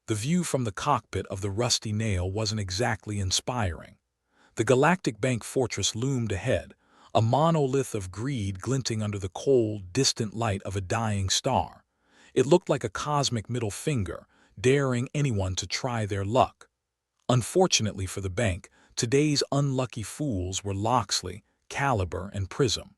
The view from the cockpit of the Rusty Nail wasn't exactly inspiring. The Galactic Bank fortress loomed ahead, a monolith of greed glinting under the cold, distant light of a dying star. It looked like a cosmic middle finger, daring anyone to try their luck. Unfortunately for the bank, today's unlucky fools were Loxley, Caliber, and Prism.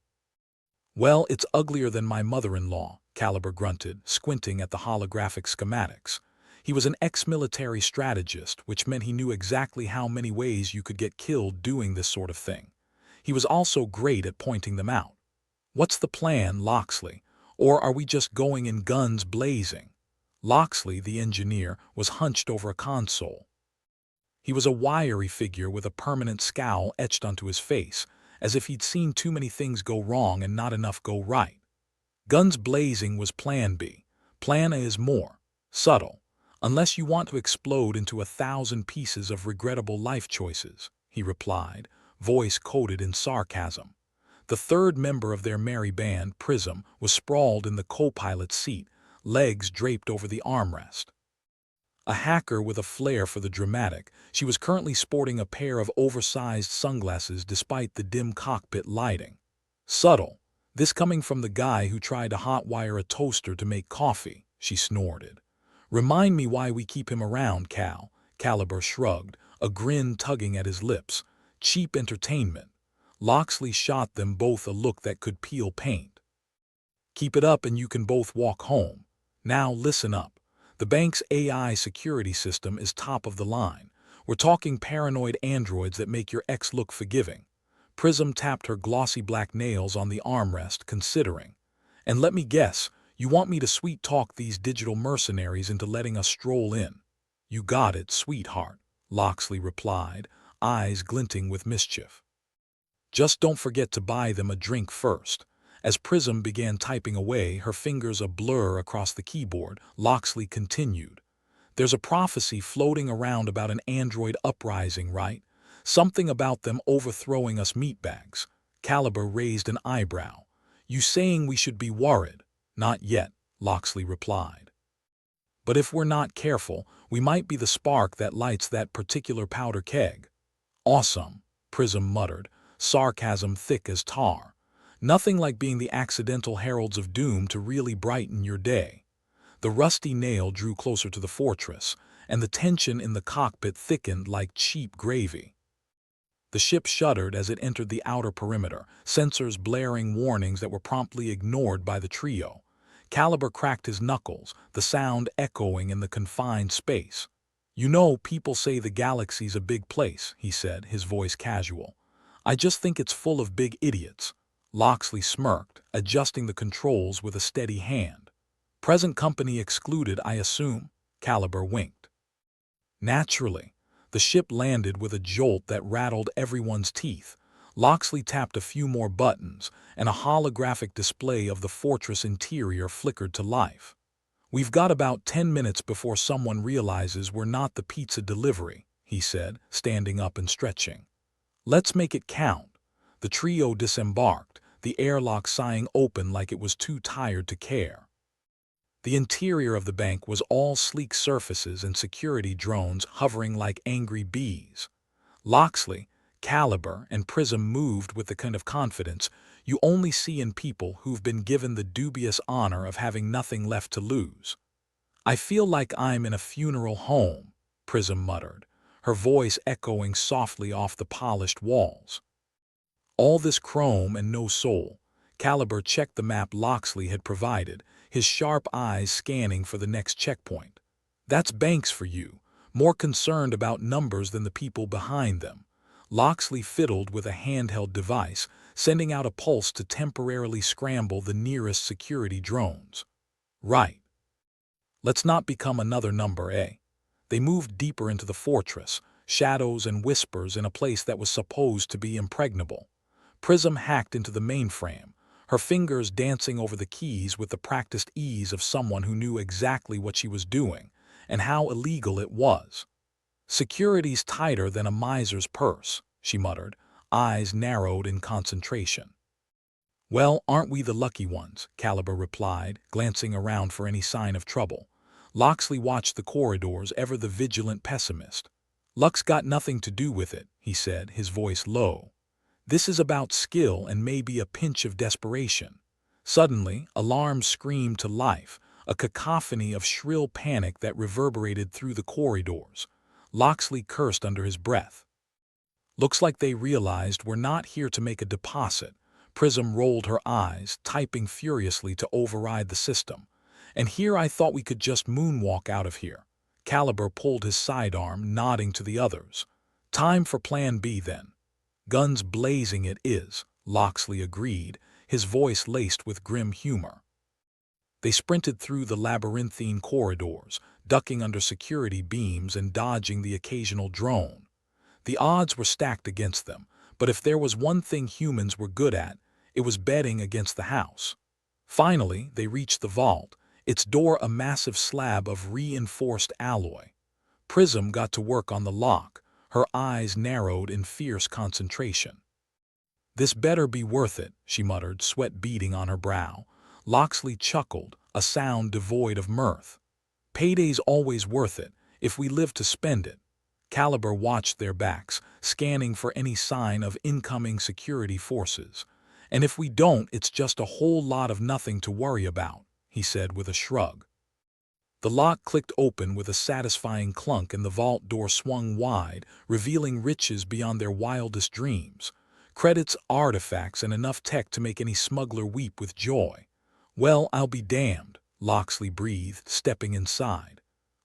"Well, it's uglier than my mother-in-law," Caliber grunted, squinting at the holographic schematics. He was an ex-military strategist, which meant he knew exactly how many ways you could get killed doing this sort of thing. He was also great at pointing them out. "What's the plan, Loxley? Or are we just going in guns blazing?" Loxley, the engineer, was hunched over a console. He was a wiry figure with a permanent scowl etched onto his face, as if he'd seen too many things go wrong and not enough go right. Guns blazing was Plan B. Plan A is more subtle. "Unless you want to explode into 1,000 pieces of regrettable life choices," he replied, voice coated in sarcasm. The third member of their merry band, Prism, was sprawled in the co-pilot's seat, legs draped over the armrest. A hacker with a flair for the dramatic, she was currently sporting a pair of oversized sunglasses despite the dim cockpit lighting. "Subtle. This coming from the guy who tried to hotwire a toaster to make coffee," she snorted. "Remind me why we keep him around, Cal." Caliber shrugged, a grin tugging at his lips. "Cheap entertainment." Loxley shot them both a look that could peel paint. "Keep it up and you can both walk home. Now listen up. The bank's AI security system is top of the line. We're talking paranoid androids that make your ex look forgiving." Prism tapped her glossy black nails on the armrest, considering. "And let me guess, you want me to sweet-talk these digital mercenaries into letting us stroll in?" "You got it, sweetheart," Loxley replied, eyes glinting with mischief. "Just don't forget to buy them a drink first." As Prism began typing away, her fingers a blur across the keyboard, Loxley continued. "There's a prophecy floating around about an android uprising, right? Something about them overthrowing us meatbags." Caliber raised an eyebrow. "You saying we should be worried?" "Not yet," Loxley replied. "But if we're not careful, we might be the spark that lights that particular powder keg." "Awesome," Prism muttered, sarcasm thick as tar. "Nothing like being the accidental heralds of doom to really brighten your day." The Rusty Nail drew closer to the fortress, and the tension in the cockpit thickened like cheap gravy. The ship shuddered as it entered the outer perimeter, sensors blaring warnings that were promptly ignored by the trio. Caliber cracked his knuckles, the sound echoing in the confined space. "You know, people say the galaxy's a big place," he said, his voice casual. "I just think it's full of big idiots." Loxley smirked, adjusting the controls with a steady hand. "Present company excluded, I assume?" Caliber winked. "Naturally." The ship landed with a jolt that rattled everyone's teeth. Loxley tapped a few more buttons, and a holographic display of the fortress interior flickered to life. "We've got about 10 minutes before someone realizes we're not the pizza delivery," he said, standing up and stretching. "Let's make it count." The trio disembarked, the airlock sighing open like it was too tired to care. The interior of the bank was all sleek surfaces and security drones hovering like angry bees. Loxley, Caliber, and Prism moved with the kind of confidence you only see in people who've been given the dubious honor of having nothing left to lose. "I feel like I'm in a funeral home," Prism muttered, her voice echoing softly off the polished walls. "All this chrome and no soul." Caliber checked the map Loxley had provided, his sharp eyes scanning for the next checkpoint. "That's Banks for you, more concerned about numbers than the people behind them." Loxley fiddled with a handheld device, sending out a pulse to temporarily scramble the nearest security drones. "Right. Let's not become another number, eh?" They moved deeper into the fortress, shadows and whispers in a place that was supposed to be impregnable. Prism hacked into the mainframe, her fingers dancing over the keys with the practiced ease of someone who knew exactly what she was doing and how illegal it was. "Security's tighter than a miser's purse," she muttered, eyes narrowed in concentration. "Well, aren't we the lucky ones?" Caliber replied, glancing around for any sign of trouble. Loxley watched the corridors, ever the vigilant pessimist. "Luck's got nothing to do with it," he said, his voice low. "This is about skill and maybe a pinch of desperation." Suddenly, alarms screamed to life, a cacophony of shrill panic that reverberated through the corridors. Loxley cursed under his breath. "Looks like they realized we're not here to make a deposit." Prism rolled her eyes, typing furiously to override the system. "And here I thought we could just moonwalk out of here." Caliber pulled his sidearm, nodding to the others. "Time for Plan B then." "Guns blazing it is," Loxley agreed, his voice laced with grim humor. They sprinted through the labyrinthine corridors, ducking under security beams and dodging the occasional drone. The odds were stacked against them, but if there was one thing humans were good at, it was betting against the house. Finally, they reached the vault, its door a massive slab of reinforced alloy. Prism got to work on the lock, her eyes narrowed in fierce concentration. "This better be worth it," she muttered, sweat beading on her brow. Loxley chuckled, a sound devoid of mirth. "Payday's always worth it, if we live to spend it." Caliber watched their backs, scanning for any sign of incoming security forces. "And if we don't, it's just a whole lot of nothing to worry about," he said with a shrug. The lock clicked open with a satisfying clunk and the vault door swung wide, revealing riches beyond their wildest dreams. Credits, artifacts, and enough tech to make any smuggler weep with joy. "Well, I'll be damned," Loxley breathed, stepping inside.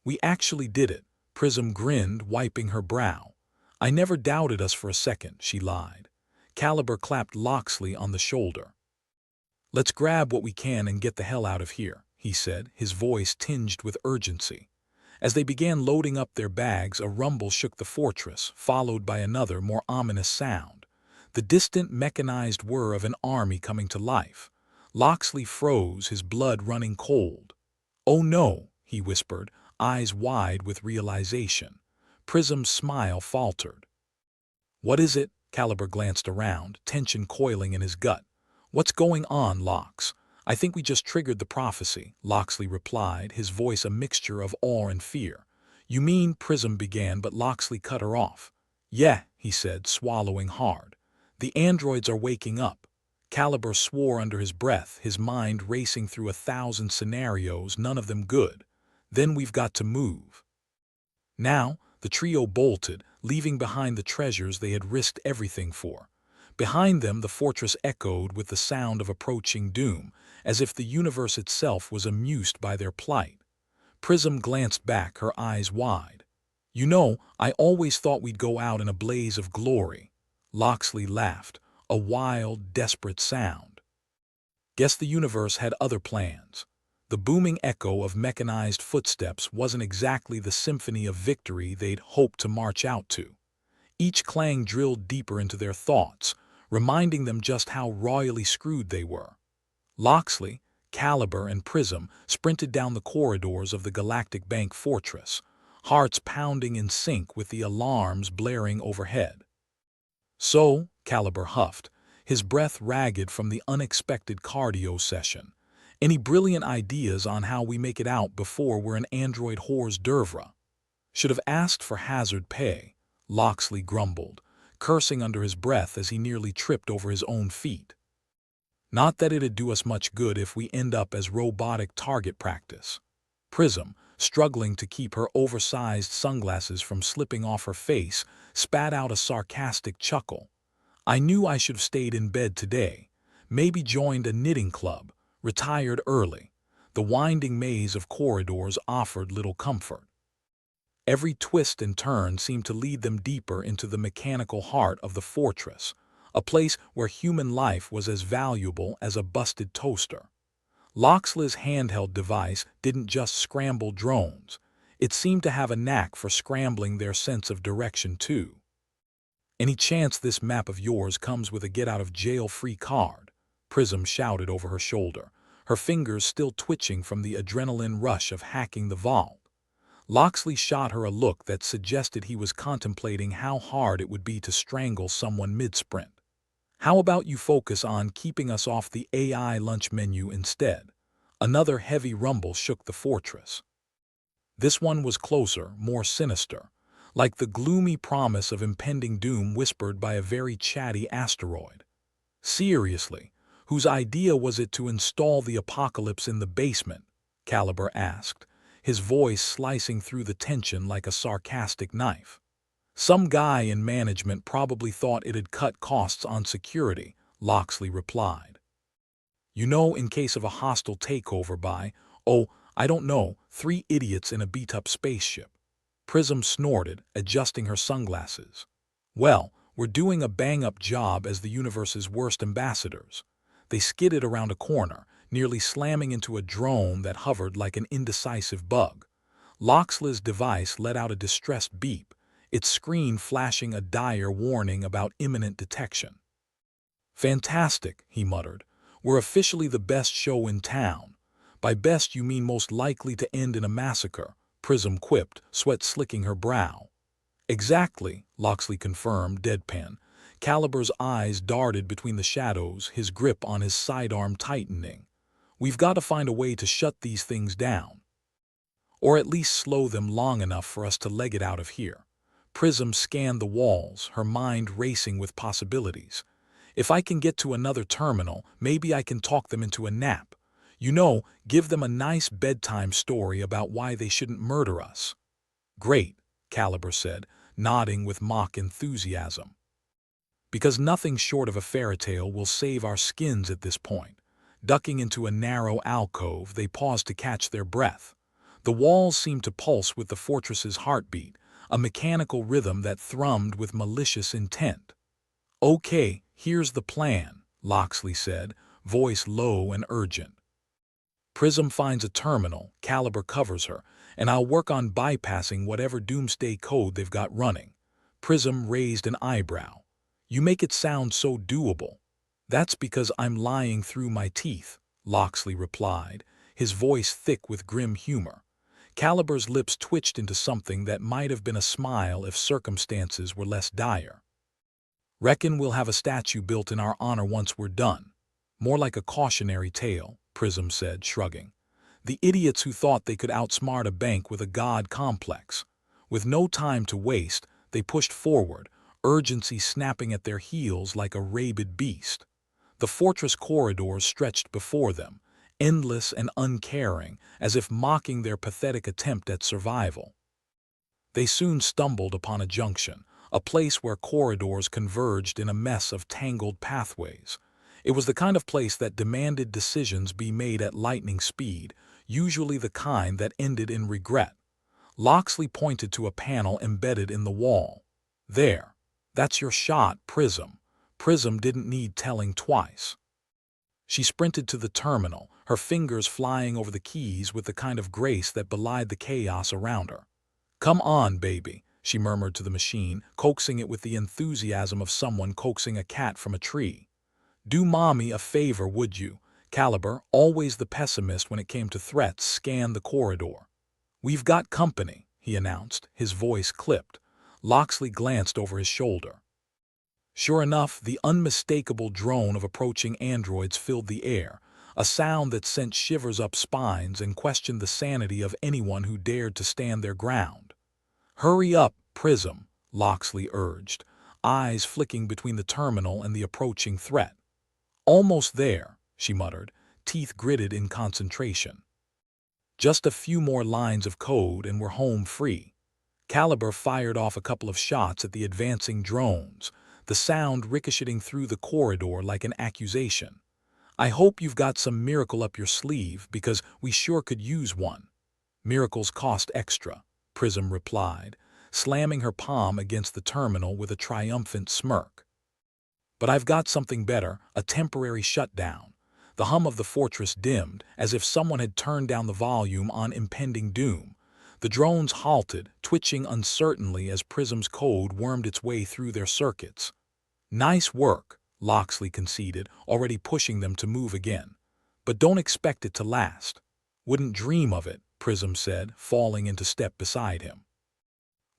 "We actually did it." Prism grinned, wiping her brow. "I never doubted us for a second," she lied. Caliber clapped Loxley on the shoulder. "Let's grab what we can and get the hell out of here," he said, his voice tinged with urgency. As they began loading up their bags, a rumble shook the fortress, followed by another, more ominous sound. The distant mechanized whir of an army coming to life. Loxley froze, his blood running cold. "Oh no," he whispered, eyes wide with realization. Prism's smile faltered. "What is it?" Caliber glanced around, tension coiling in his gut. "What's going on, Lox?" "I think we just triggered the prophecy," Loxley replied, his voice a mixture of awe and fear. "You mean," Prism began, but Loxley cut her off. "Yeah," he said, swallowing hard. "The androids are waking up." Caliber swore under his breath, his mind racing through 1,000 scenarios, none of them good. "Then we've got to move." Now, the trio bolted, leaving behind the treasures they had risked everything for. Behind them, the fortress echoed with the sound of approaching doom, as if the universe itself was amused by their plight. Prism glanced back, her eyes wide. "You know, I always thought we'd go out in a blaze of glory." Loxley laughed, a wild, desperate sound. "Guess the universe had other plans." The booming echo of mechanized footsteps wasn't exactly the symphony of victory they'd hoped to march out to. Each clang drilled deeper into their thoughts, reminding them just how royally screwed they were. Loxley, Caliber, and Prism sprinted down the corridors of the Galactic Bank fortress, hearts pounding in sync with the alarms blaring overhead. "So," Caliber huffed, his breath ragged from the unexpected cardio session, "any brilliant ideas on how we make it out before we're an android hors d'oeuvre?" "Should have asked for hazard pay," Loxley grumbled, cursing under his breath as he nearly tripped over his own feet. "Not that it'd do us much good if we end up as robotic target practice." Prism, struggling to keep her oversized sunglasses from slipping off her face, spat out a sarcastic chuckle. "I knew I should have stayed in bed today, maybe joined a knitting club, retired early." The winding maze of corridors offered little comfort. Every twist and turn seemed to lead them deeper into the mechanical heart of the fortress, a place where human life was as valuable as a busted toaster. Loxley's handheld device didn't just scramble drones, it seemed to have a knack for scrambling their sense of direction too. "Any chance this map of yours comes with a get-out-of-jail-free card?" Prism shouted over her shoulder, her fingers still twitching from the adrenaline rush of hacking the vault. Loxley shot her a look that suggested he was contemplating how hard it would be to strangle someone mid-sprint. "How about you focus on keeping us off the AI lunch menu instead?" Another heavy rumble shook the fortress. This one was closer, more sinister, like the gloomy promise of impending doom whispered by a very chatty asteroid. Seriously, whose idea was it to install the apocalypse in the basement? Caliber asked, his voice slicing through the tension like a sarcastic knife. Some guy in management probably thought it'd cut costs on security, Loxley replied. You know, in case of a hostile takeover by, oh, I don't know, 3 idiots in a beat-up spaceship. Prism snorted, adjusting her sunglasses. Well, we're doing a bang-up job as the universe's worst ambassadors. They skidded around a corner, nearly slamming into a drone that hovered like an indecisive bug. Loxley's device let out a distressed beep, its screen flashing a dire warning about imminent detection. Fantastic, he muttered. We're officially the best show in town. By best you mean most likely to end in a massacre, Prism quipped, sweat slicking her brow. Exactly, Loxley confirmed, deadpan. Caliber's eyes darted between the shadows, his grip on his sidearm tightening. We've got to find a way to shut these things down. Or at least slow them long enough for us to leg it out of here. Prism scanned the walls, her mind racing with possibilities. If I can get to another terminal, maybe I can talk them into a nap. You know, give them a nice bedtime story about why they shouldn't murder us. Great, Caliber said, nodding with mock enthusiasm. Because nothing short of a fairy tale will save our skins at this point. Ducking into a narrow alcove, they paused to catch their breath. The walls seemed to pulse with the fortress's heartbeat, a mechanical rhythm that thrummed with malicious intent. Okay, here's the plan, Loxley said, voice low and urgent. Prism finds a terminal, Caliber covers her, and I'll work on bypassing whatever doomsday code they've got running. Prism raised an eyebrow. You make it sound so doable. That's because I'm lying through my teeth, Loxley replied, his voice thick with grim humor. Caliber's lips twitched into something that might have been a smile if circumstances were less dire. Reckon we'll have a statue built in our honor once we're done. More like a cautionary tale, Prism said, shrugging. The idiots who thought they could outsmart a bank with a god complex. With no time to waste, they pushed forward, urgency snapping at their heels like a rabid beast. The fortress corridors stretched before them, endless and uncaring, as if mocking their pathetic attempt at survival. They soon stumbled upon a junction, a place where corridors converged in a mess of tangled pathways. It was the kind of place that demanded decisions be made at lightning speed, usually the kind that ended in regret. Loxley pointed to a panel embedded in the wall. There. That's your shot, Prism. Prism didn't need telling twice. She sprinted to the terminal, her fingers flying over the keys with the kind of grace that belied the chaos around her. Come on, baby, she murmured to the machine, coaxing it with the enthusiasm of someone coaxing a cat from a tree. Do mommy a favor, would you? Caliber, always the pessimist when it came to threats, scanned the corridor. We've got company, he announced, his voice clipped. Loxley glanced over his shoulder. Sure enough, the unmistakable drone of approaching androids filled the air, a sound that sent shivers up spines and questioned the sanity of anyone who dared to stand their ground. Hurry up, Prism, Loxley urged, eyes flicking between the terminal and the approaching threat. Almost there, she muttered, teeth gritted in concentration. Just a few more lines of code and we're home free. Caliber fired off a couple of shots at the advancing drones, the sound ricocheting through the corridor like an accusation. I hope you've got some miracle up your sleeve, because we sure could use one. Miracles cost extra, Prism replied, slamming her palm against the terminal with a triumphant smirk. But I've got something better, a temporary shutdown. The hum of the fortress dimmed, as if someone had turned down the volume on impending doom. The drones halted, twitching uncertainly as Prism's code wormed its way through their circuits. Nice work, Loxley conceded, already pushing them to move again. But don't expect it to last. Wouldn't dream of it, Prism said, falling into step beside him.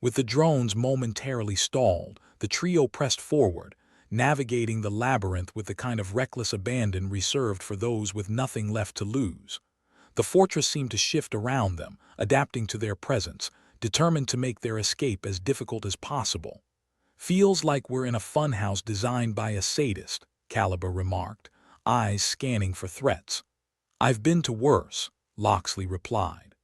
With the drones momentarily stalled, the trio pressed forward, navigating the labyrinth with the kind of reckless abandon reserved for those with nothing left to lose. The fortress seemed to shift around them, adapting to their presence, determined to make their escape as difficult as possible. "Feels like we're in a funhouse designed by a sadist," Caliber remarked, eyes scanning for threats. "I've been to worse," Loxley replied.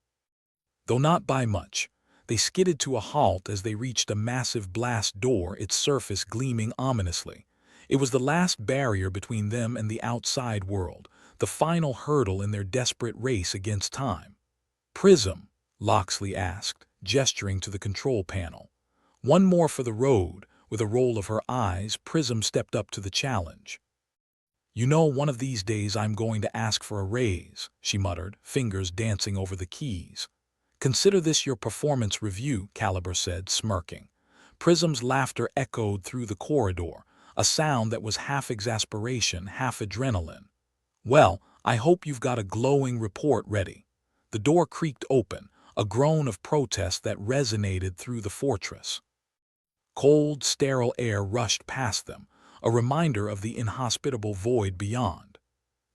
Though not by much. They skidded to a halt as they reached a massive blast door, its surface gleaming ominously. It was the last barrier between them and the outside world, the final hurdle in their desperate race against time. "Prism?" Loxley asked, gesturing to the control panel. "One more for the road." With a roll of her eyes, Prism stepped up to the challenge. "You know, one of these days I'm going to ask for a raise," she muttered, fingers dancing over the keys. "Consider this your performance review," Caliber said, smirking. Prism's laughter echoed through the corridor, a sound that was half exasperation, half adrenaline. "Well, I hope you've got a glowing report ready." The door creaked open, a groan of protest that resonated through the fortress. Cold, sterile air rushed past them, a reminder of the inhospitable void beyond.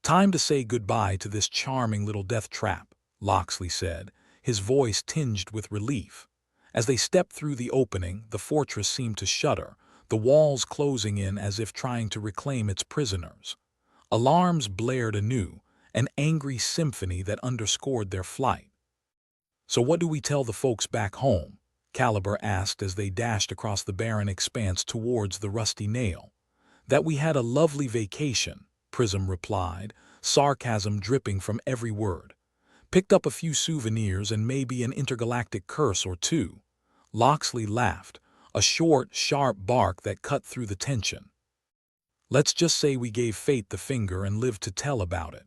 "Time to say goodbye to this charming little death trap," Loxley said, his voice tinged with relief. As they stepped through the opening, the fortress seemed to shudder, the walls closing in as if trying to reclaim its prisoners. Alarms blared anew, an angry symphony that underscored their flight. "So what do we tell the folks back home?" Caliber asked as they dashed across the barren expanse towards the rusty nail. "That we had a lovely vacation," Prism replied, sarcasm dripping from every word. "Picked up a few souvenirs and maybe an intergalactic curse or two." Loxley laughed, a short, sharp bark that cut through the tension. "Let's just say we gave fate the finger and lived to tell about it."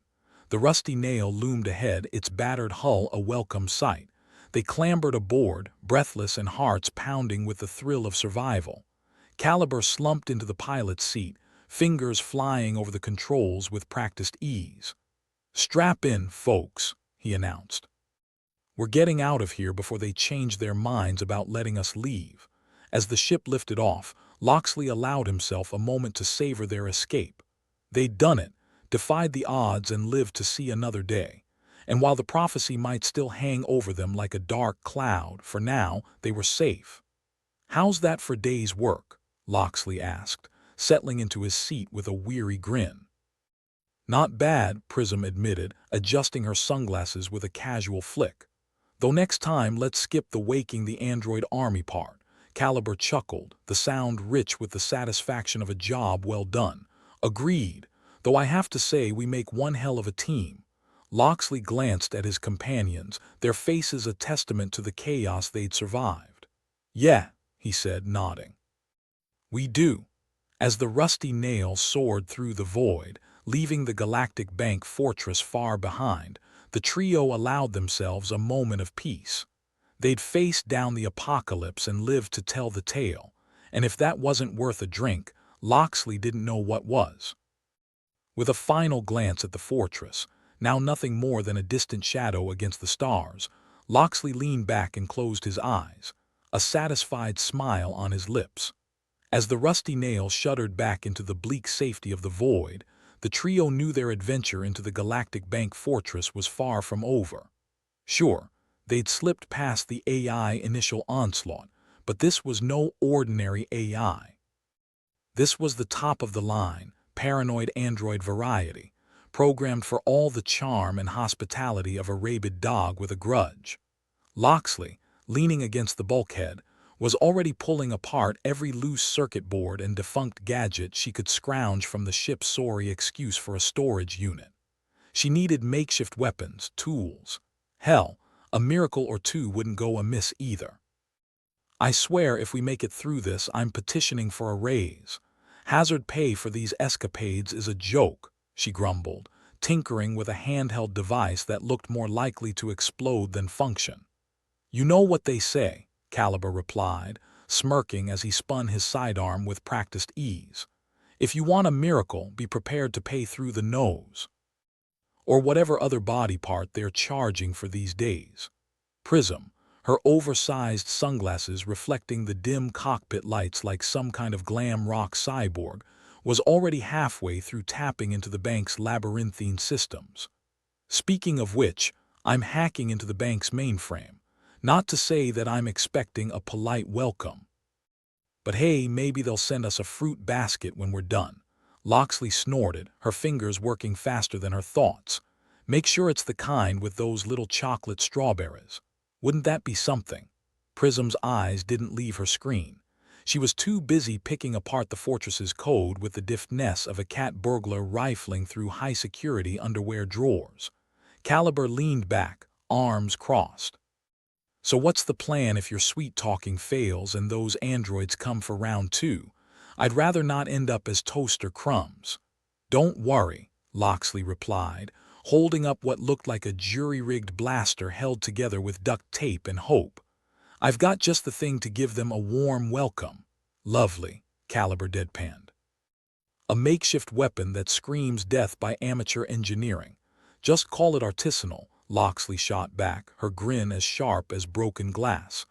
The rusty nail loomed ahead, its battered hull a welcome sight. They clambered aboard, breathless and hearts pounding with the thrill of survival. Caliber slumped into the pilot's seat, fingers flying over the controls with practiced ease. "Strap in, folks," he announced. "We're getting out of here before they change their minds about letting us leave." As the ship lifted off, Loxley allowed himself a moment to savor their escape. They'd done it, defied the odds and lived to see another day. And while the prophecy might still hang over them like a dark cloud, for now they were safe. "How's that for day's work?" Loxley asked, settling into his seat with a weary grin. "Not bad," Prism admitted, adjusting her sunglasses with a casual flick. "Though next time let's skip the waking the android army part." Caliber chuckled, the sound rich with the satisfaction of a job well done. "Agreed, though I have to say we make one hell of a team." Loxley glanced at his companions, their faces a testament to the chaos they'd survived. "Yeah," he said, nodding. "We do." As the rusty nail soared through the void, leaving the Galactic Bank fortress far behind, the trio allowed themselves a moment of peace. They'd faced down the apocalypse and lived to tell the tale, and if that wasn't worth a drink, Loxley didn't know what was. With a final glance at the fortress, now nothing more than a distant shadow against the stars, Loxley leaned back and closed his eyes, a satisfied smile on his lips. As the rusty nail shuddered back into the bleak safety of the void, the trio knew their adventure into the Galactic Bank fortress was far from over. Sure, they'd slipped past the AI initial onslaught, but this was no ordinary AI. This was the top-of-the-line, paranoid android variety, programmed for all the charm and hospitality of a rabid dog with a grudge. Loxley, leaning against the bulkhead, was already pulling apart every loose circuit board and defunct gadget she could scrounge from the ship's sorry excuse for a storage unit. She needed makeshift weapons, tools. Hell, a miracle or two wouldn't go amiss either. "I swear if we make it through this, I'm petitioning for a raise. Hazard pay for these escapades is a joke," she grumbled, tinkering with a handheld device that looked more likely to explode than function. "You know what they say," Caliber replied, smirking as he spun his sidearm with practiced ease. "If you want a miracle, be prepared to pay through the nose." Or whatever other body part they're charging for these days. Prism, her oversized sunglasses reflecting the dim cockpit lights like some kind of glam rock cyborg, was already halfway through tapping into the bank's labyrinthine systems. "Speaking of which, I'm hacking into the bank's mainframe. Not to say that I'm expecting a polite welcome. But hey, maybe they'll send us a fruit basket when we're done. Loxley snorted, her fingers working faster than her thoughts. Make sure it's the kind with those little chocolate strawberries. Wouldn't that be something? Prism's eyes didn't leave her screen. She was too busy picking apart the fortress's code with the deftness of a cat burglar rifling through high-security underwear drawers. Caliber leaned back, arms crossed. So what's the plan if your sweet-talking fails and those androids come for round 2? I'd rather not end up as toaster crumbs. Don't worry, Loxley replied, holding up what looked like a jury-rigged blaster held together with duct tape and hope. I've got just the thing to give them a warm welcome. Lovely, Caliber deadpanned. A makeshift weapon that screams death by amateur engineering. Just call it artisanal, Loxley shot back, her grin as sharp as broken glass.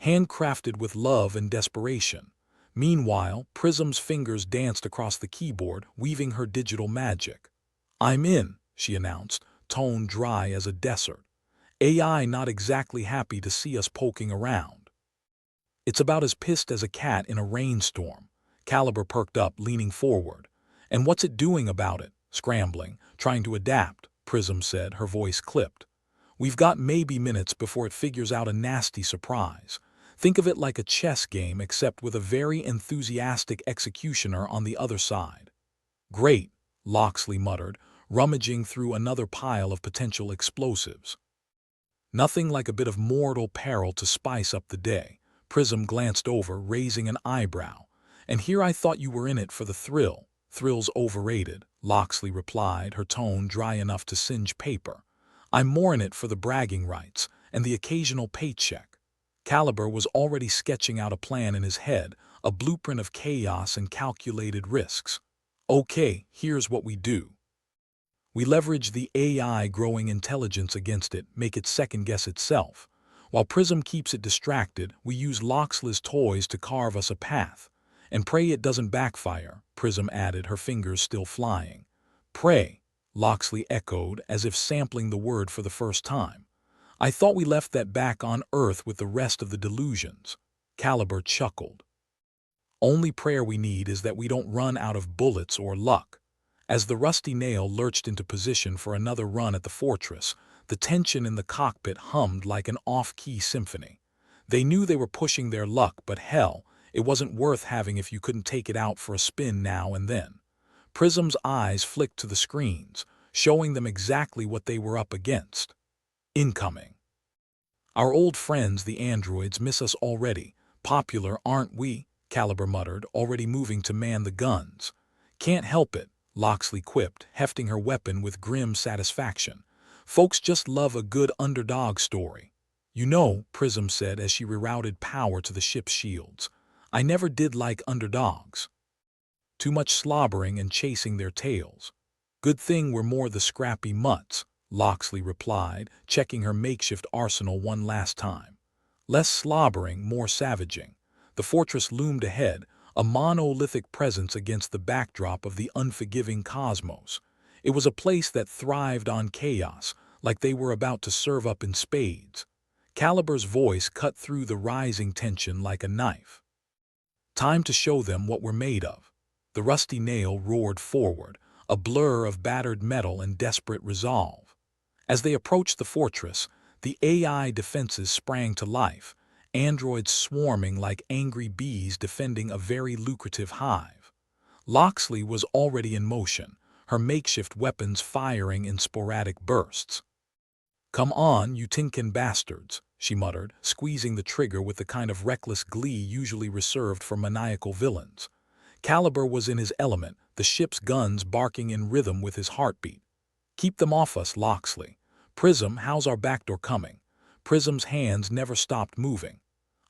Handcrafted with love and desperation. Meanwhile, Prism's fingers danced across the keyboard, weaving her digital magic. I'm in, she announced, tone dry as a desert. AI not exactly happy to see us poking around. It's about as pissed as a cat in a rainstorm. Caliber perked up, leaning forward. And what's it doing about it? Scrambling, trying to adapt, Prism said, her voice clipped. We've got maybe minutes before it figures out a nasty surprise. Think of it like a chess game except with a very enthusiastic executioner on the other side. Great, Loxley muttered, rummaging through another pile of potential explosives. Nothing like a bit of mortal peril to spice up the day. Prism glanced over, raising an eyebrow. And here I thought you were in it for the thrill. Thrill's overrated, Loxley replied, her tone dry enough to singe paper. I'm more in it for the bragging rights and the occasional paycheck. Caliber was already sketching out a plan in his head, a blueprint of chaos and calculated risks. Okay, here's what we do. We leverage the AI growing intelligence against it, make it second-guess itself. While Prism keeps it distracted, we use Loxley's toys to carve us a path. And pray it doesn't backfire, Prism added, her fingers still flying. Pray, Loxley echoed, as if sampling the word for the first time. I thought we left that back on Earth with the rest of the delusions. Caliber chuckled. Only prayer we need is that we don't run out of bullets or luck. As the rusty nail lurched into position for another run at the fortress, the tension in the cockpit hummed like an off-key symphony. They knew they were pushing their luck, but hell, it wasn't worth having if you couldn't take it out for a spin now and then. Prism's eyes flicked to the screens, showing them exactly what they were up against. Incoming. Our old friends, the androids, miss us already. Popular, aren't we? Caliber muttered, already moving to man the guns. Can't help it, Loxley quipped, hefting her weapon with grim satisfaction. Folks just love a good underdog story. You know, Prism said as she rerouted power to the ship's shields. I never did like underdogs. Too much slobbering and chasing their tails. Good thing we're more the scrappy mutts, Loxley replied, checking her makeshift arsenal one last time. Less slobbering, more savaging. The fortress loomed ahead, a monolithic presence against the backdrop of the unforgiving cosmos. It was a place that thrived on chaos, like they were about to serve up in spades. Caliber's voice cut through the rising tension like a knife. Time to show them what we're made of. The rusty nail roared forward, a blur of battered metal and desperate resolve. As they approached the fortress, the AI defenses sprang to life, androids swarming like angry bees defending a very lucrative hive. Loxley was already in motion, her makeshift weapons firing in sporadic bursts. Come on, you tinkin bastards, she muttered, squeezing the trigger with the kind of reckless glee usually reserved for maniacal villains. Caliber was in his element, the ship's guns barking in rhythm with his heartbeat. Keep them off us, Loxley. Prism, how's our backdoor coming? Prism's hands never stopped moving.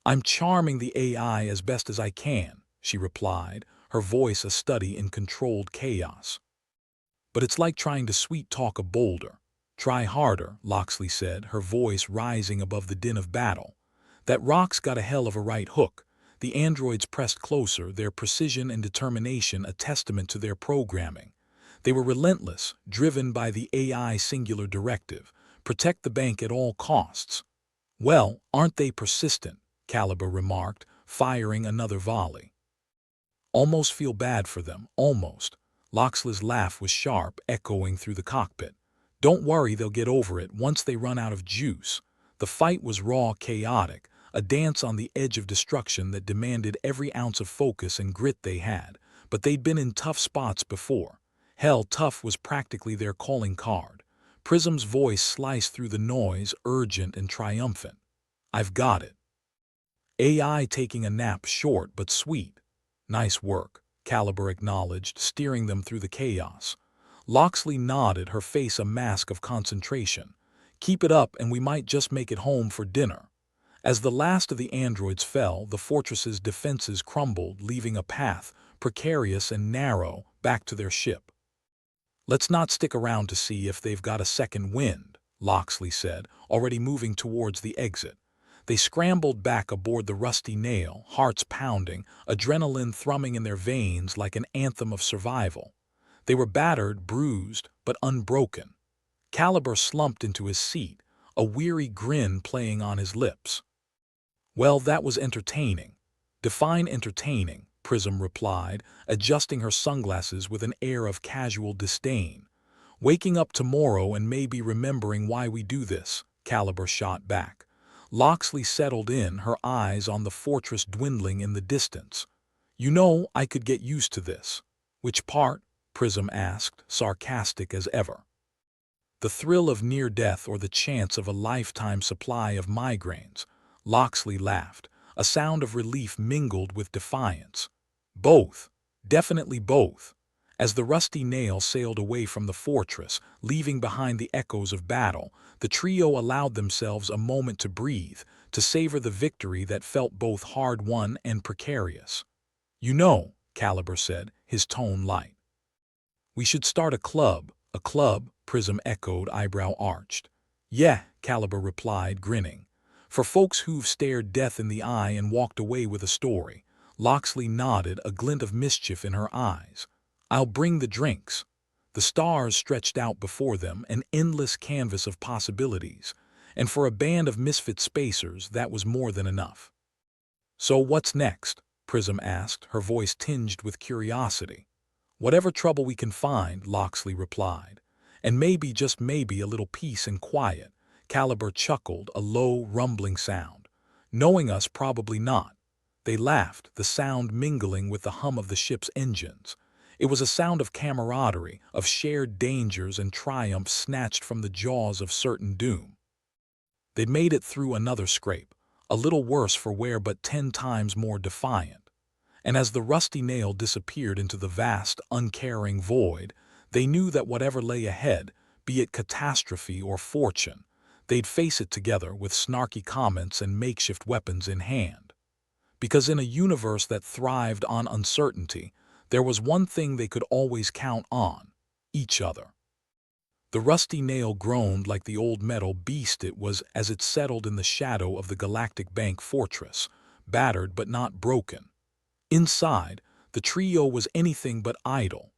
I'm charming the AI as best as I can, she replied, her voice a study in controlled chaos. But it's like trying to sweet-talk a boulder. Try harder, Loxley said, her voice rising above the din of battle. That rock's got a hell of a right hook. The androids pressed closer, their precision and determination a testament to their programming. They were relentless, driven by the AI singular directive. Protect the bank at all costs. Well, aren't they persistent? Caliber remarked, firing another volley. Almost feel bad for them, almost. Loxley's laugh was sharp, echoing through the cockpit. Don't worry, they'll get over it once they run out of juice. The fight was raw, chaotic, a dance on the edge of destruction that demanded every ounce of focus and grit they had. But they'd been in tough spots before. Hell, tough was practically their calling card. Prism's voice sliced through the noise, urgent and triumphant. I've got it. AI taking a nap, short but sweet. Nice work, Caliber acknowledged, steering them through the chaos. Loxley nodded, her face a mask of concentration. Keep it up and we might just make it home for dinner. As the last of the androids fell, the fortress's defenses crumbled, leaving a path, precarious and narrow, back to their ship. Let's not stick around to see if they've got a second wind, Loxley said, already moving towards the exit. They scrambled back aboard the Rusty Nail, hearts pounding, adrenaline thrumming in their veins like an anthem of survival. They were battered, bruised, but unbroken. Caliber slumped into his seat, a weary grin playing on his lips. Well, that was entertaining. Define entertaining, Prism replied, adjusting her sunglasses with an air of casual disdain. Waking up tomorrow and maybe remembering why we do this, Caliber shot back. Loxley settled in, her eyes on the fortress dwindling in the distance. You know, I could get used to this. Which part? Prism asked, sarcastic as ever. The thrill of near death or the chance of a lifetime supply of migraines? Loxley laughed, a sound of relief mingled with defiance. Both. Definitely both. As the Rusty Nail sailed away from the fortress, leaving behind the echoes of battle, the trio allowed themselves a moment to breathe, to savor the victory that felt both hard-won and precarious. You know, Caliber said, his tone light. We should start a club, Prism echoed, eyebrow arched. Yeah, Caliber replied, grinning. For folks who've stared death in the eye and walked away with a story. Loxley nodded, a glint of mischief in her eyes. I'll bring the drinks. The stars stretched out before them, an endless canvas of possibilities, and for a band of misfit spacers, that was more than enough. So what's next? Prism asked, her voice tinged with curiosity. Whatever trouble we can find, Loxley replied. And maybe, just maybe, a little peace and quiet. Caliber chuckled, a low, rumbling sound. Knowing us, probably not. They laughed, the sound mingling with the hum of the ship's engines. It was a sound of camaraderie, of shared dangers and triumphs snatched from the jaws of certain doom. They'd made it through another scrape, a little worse for wear but 10 times more defiant. And as the Rusty Nail disappeared into the vast, uncaring void, they knew that whatever lay ahead, be it catastrophe or fortune, they'd face it together with snarky comments and makeshift weapons in hand. Because in a universe that thrived on uncertainty, there was one thing they could always count on: each other. The Rusty Nail groaned like the old metal beast it was as it settled in the shadow of the Galactic Bank fortress, battered but not broken. Inside, the trio was anything but idle.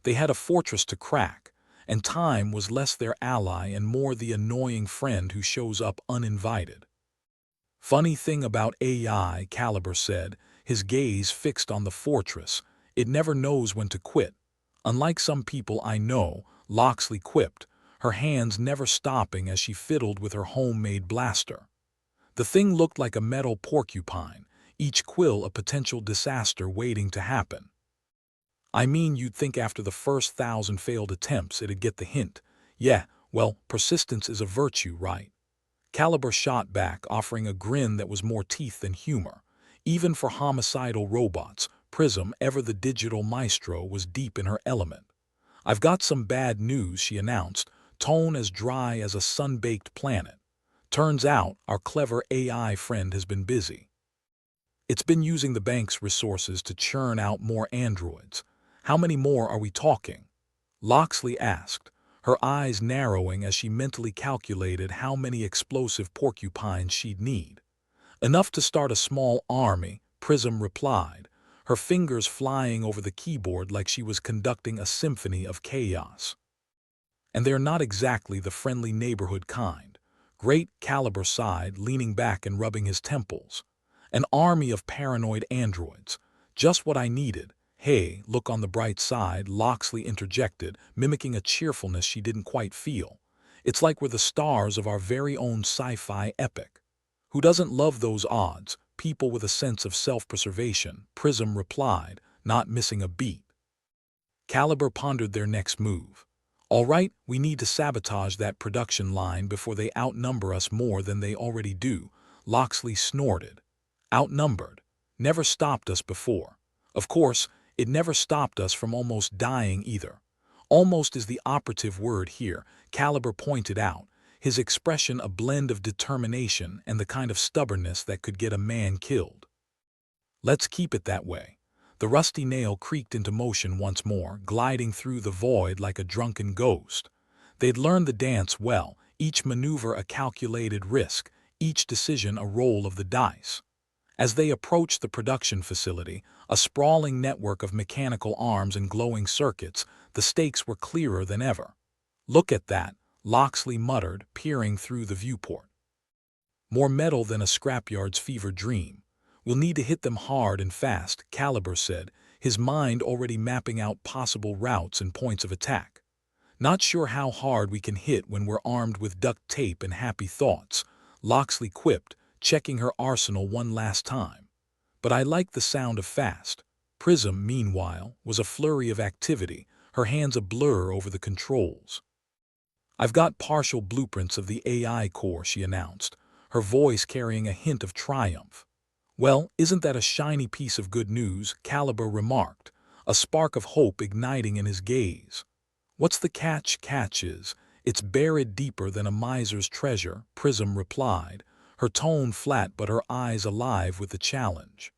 They had a fortress to crack, and time was less their ally and more the annoying friend who shows up uninvited. Funny thing about AI, Caliber said, his gaze fixed on the fortress, it never knows when to quit. Unlike some people I know, Loxley quipped, her hands never stopping as she fiddled with her homemade blaster. The thing looked like a metal porcupine, each quill a potential disaster waiting to happen. I mean, you'd think after the first 1,000 failed attempts it'd get the hint. Yeah, well, persistence is a virtue, right? Caliber shot back, offering a grin that was more teeth than humor. Even for homicidal robots, Prism, ever the digital maestro, was deep in her element. I've got some bad news, she announced, tone as dry as a sun-baked planet. Turns out, our clever AI friend has been busy. It's been using the bank's resources to churn out more androids. How many more are we talking? Loxley asked, her eyes narrowing as she mentally calculated how many explosive porcupines she'd need. Enough to start a small army, Prism replied, her fingers flying over the keyboard like she was conducting a symphony of chaos. And they're not exactly the friendly neighborhood kind. Great Caliber sighed, leaning back and rubbing his temples. An army of paranoid androids. Just what I needed. Hey, look on the bright side, Loxley interjected, mimicking a cheerfulness she didn't quite feel. It's like we're the stars of our very own sci-fi epic. Who doesn't love those odds? People with a sense of self-preservation, Prism replied, not missing a beat. Caliber pondered their next move. All right, we need to sabotage that production line before they outnumber us more than they already do, Loxley snorted. Outnumbered. Never stopped us before. Of course, it never stopped us from almost dying either. Almost is the operative word here, Caliber pointed out, his expression a blend of determination and the kind of stubbornness that could get a man killed. Let's keep it that way. The rusty nail creaked into motion once more, gliding through the void like a drunken ghost. They'd learned the dance well, each maneuver a calculated risk, each decision a roll of the dice. As they approached the production facility, a sprawling network of mechanical arms and glowing circuits, the stakes were clearer than ever. Look at that, Loxley muttered, peering through the viewport. More metal than a scrapyard's fever dream. We'll need to hit them hard and fast, Caliber said, his mind already mapping out possible routes and points of attack. Not sure how hard we can hit when we're armed with duct tape and happy thoughts, Loxley quipped, checking her arsenal one last time. But I like the sound of fast. Prism, meanwhile, was a flurry of activity, her hands a blur over the controls. I've got partial blueprints of the AI core, she announced, her voice carrying a hint of triumph. Well, isn't that a shiny piece of good news, Caliber remarked, a spark of hope igniting in his gaze. What's the catch? Catch is, it's buried deeper than a miser's treasure, Prism replied, her tone flat but her eyes alive with the challenge.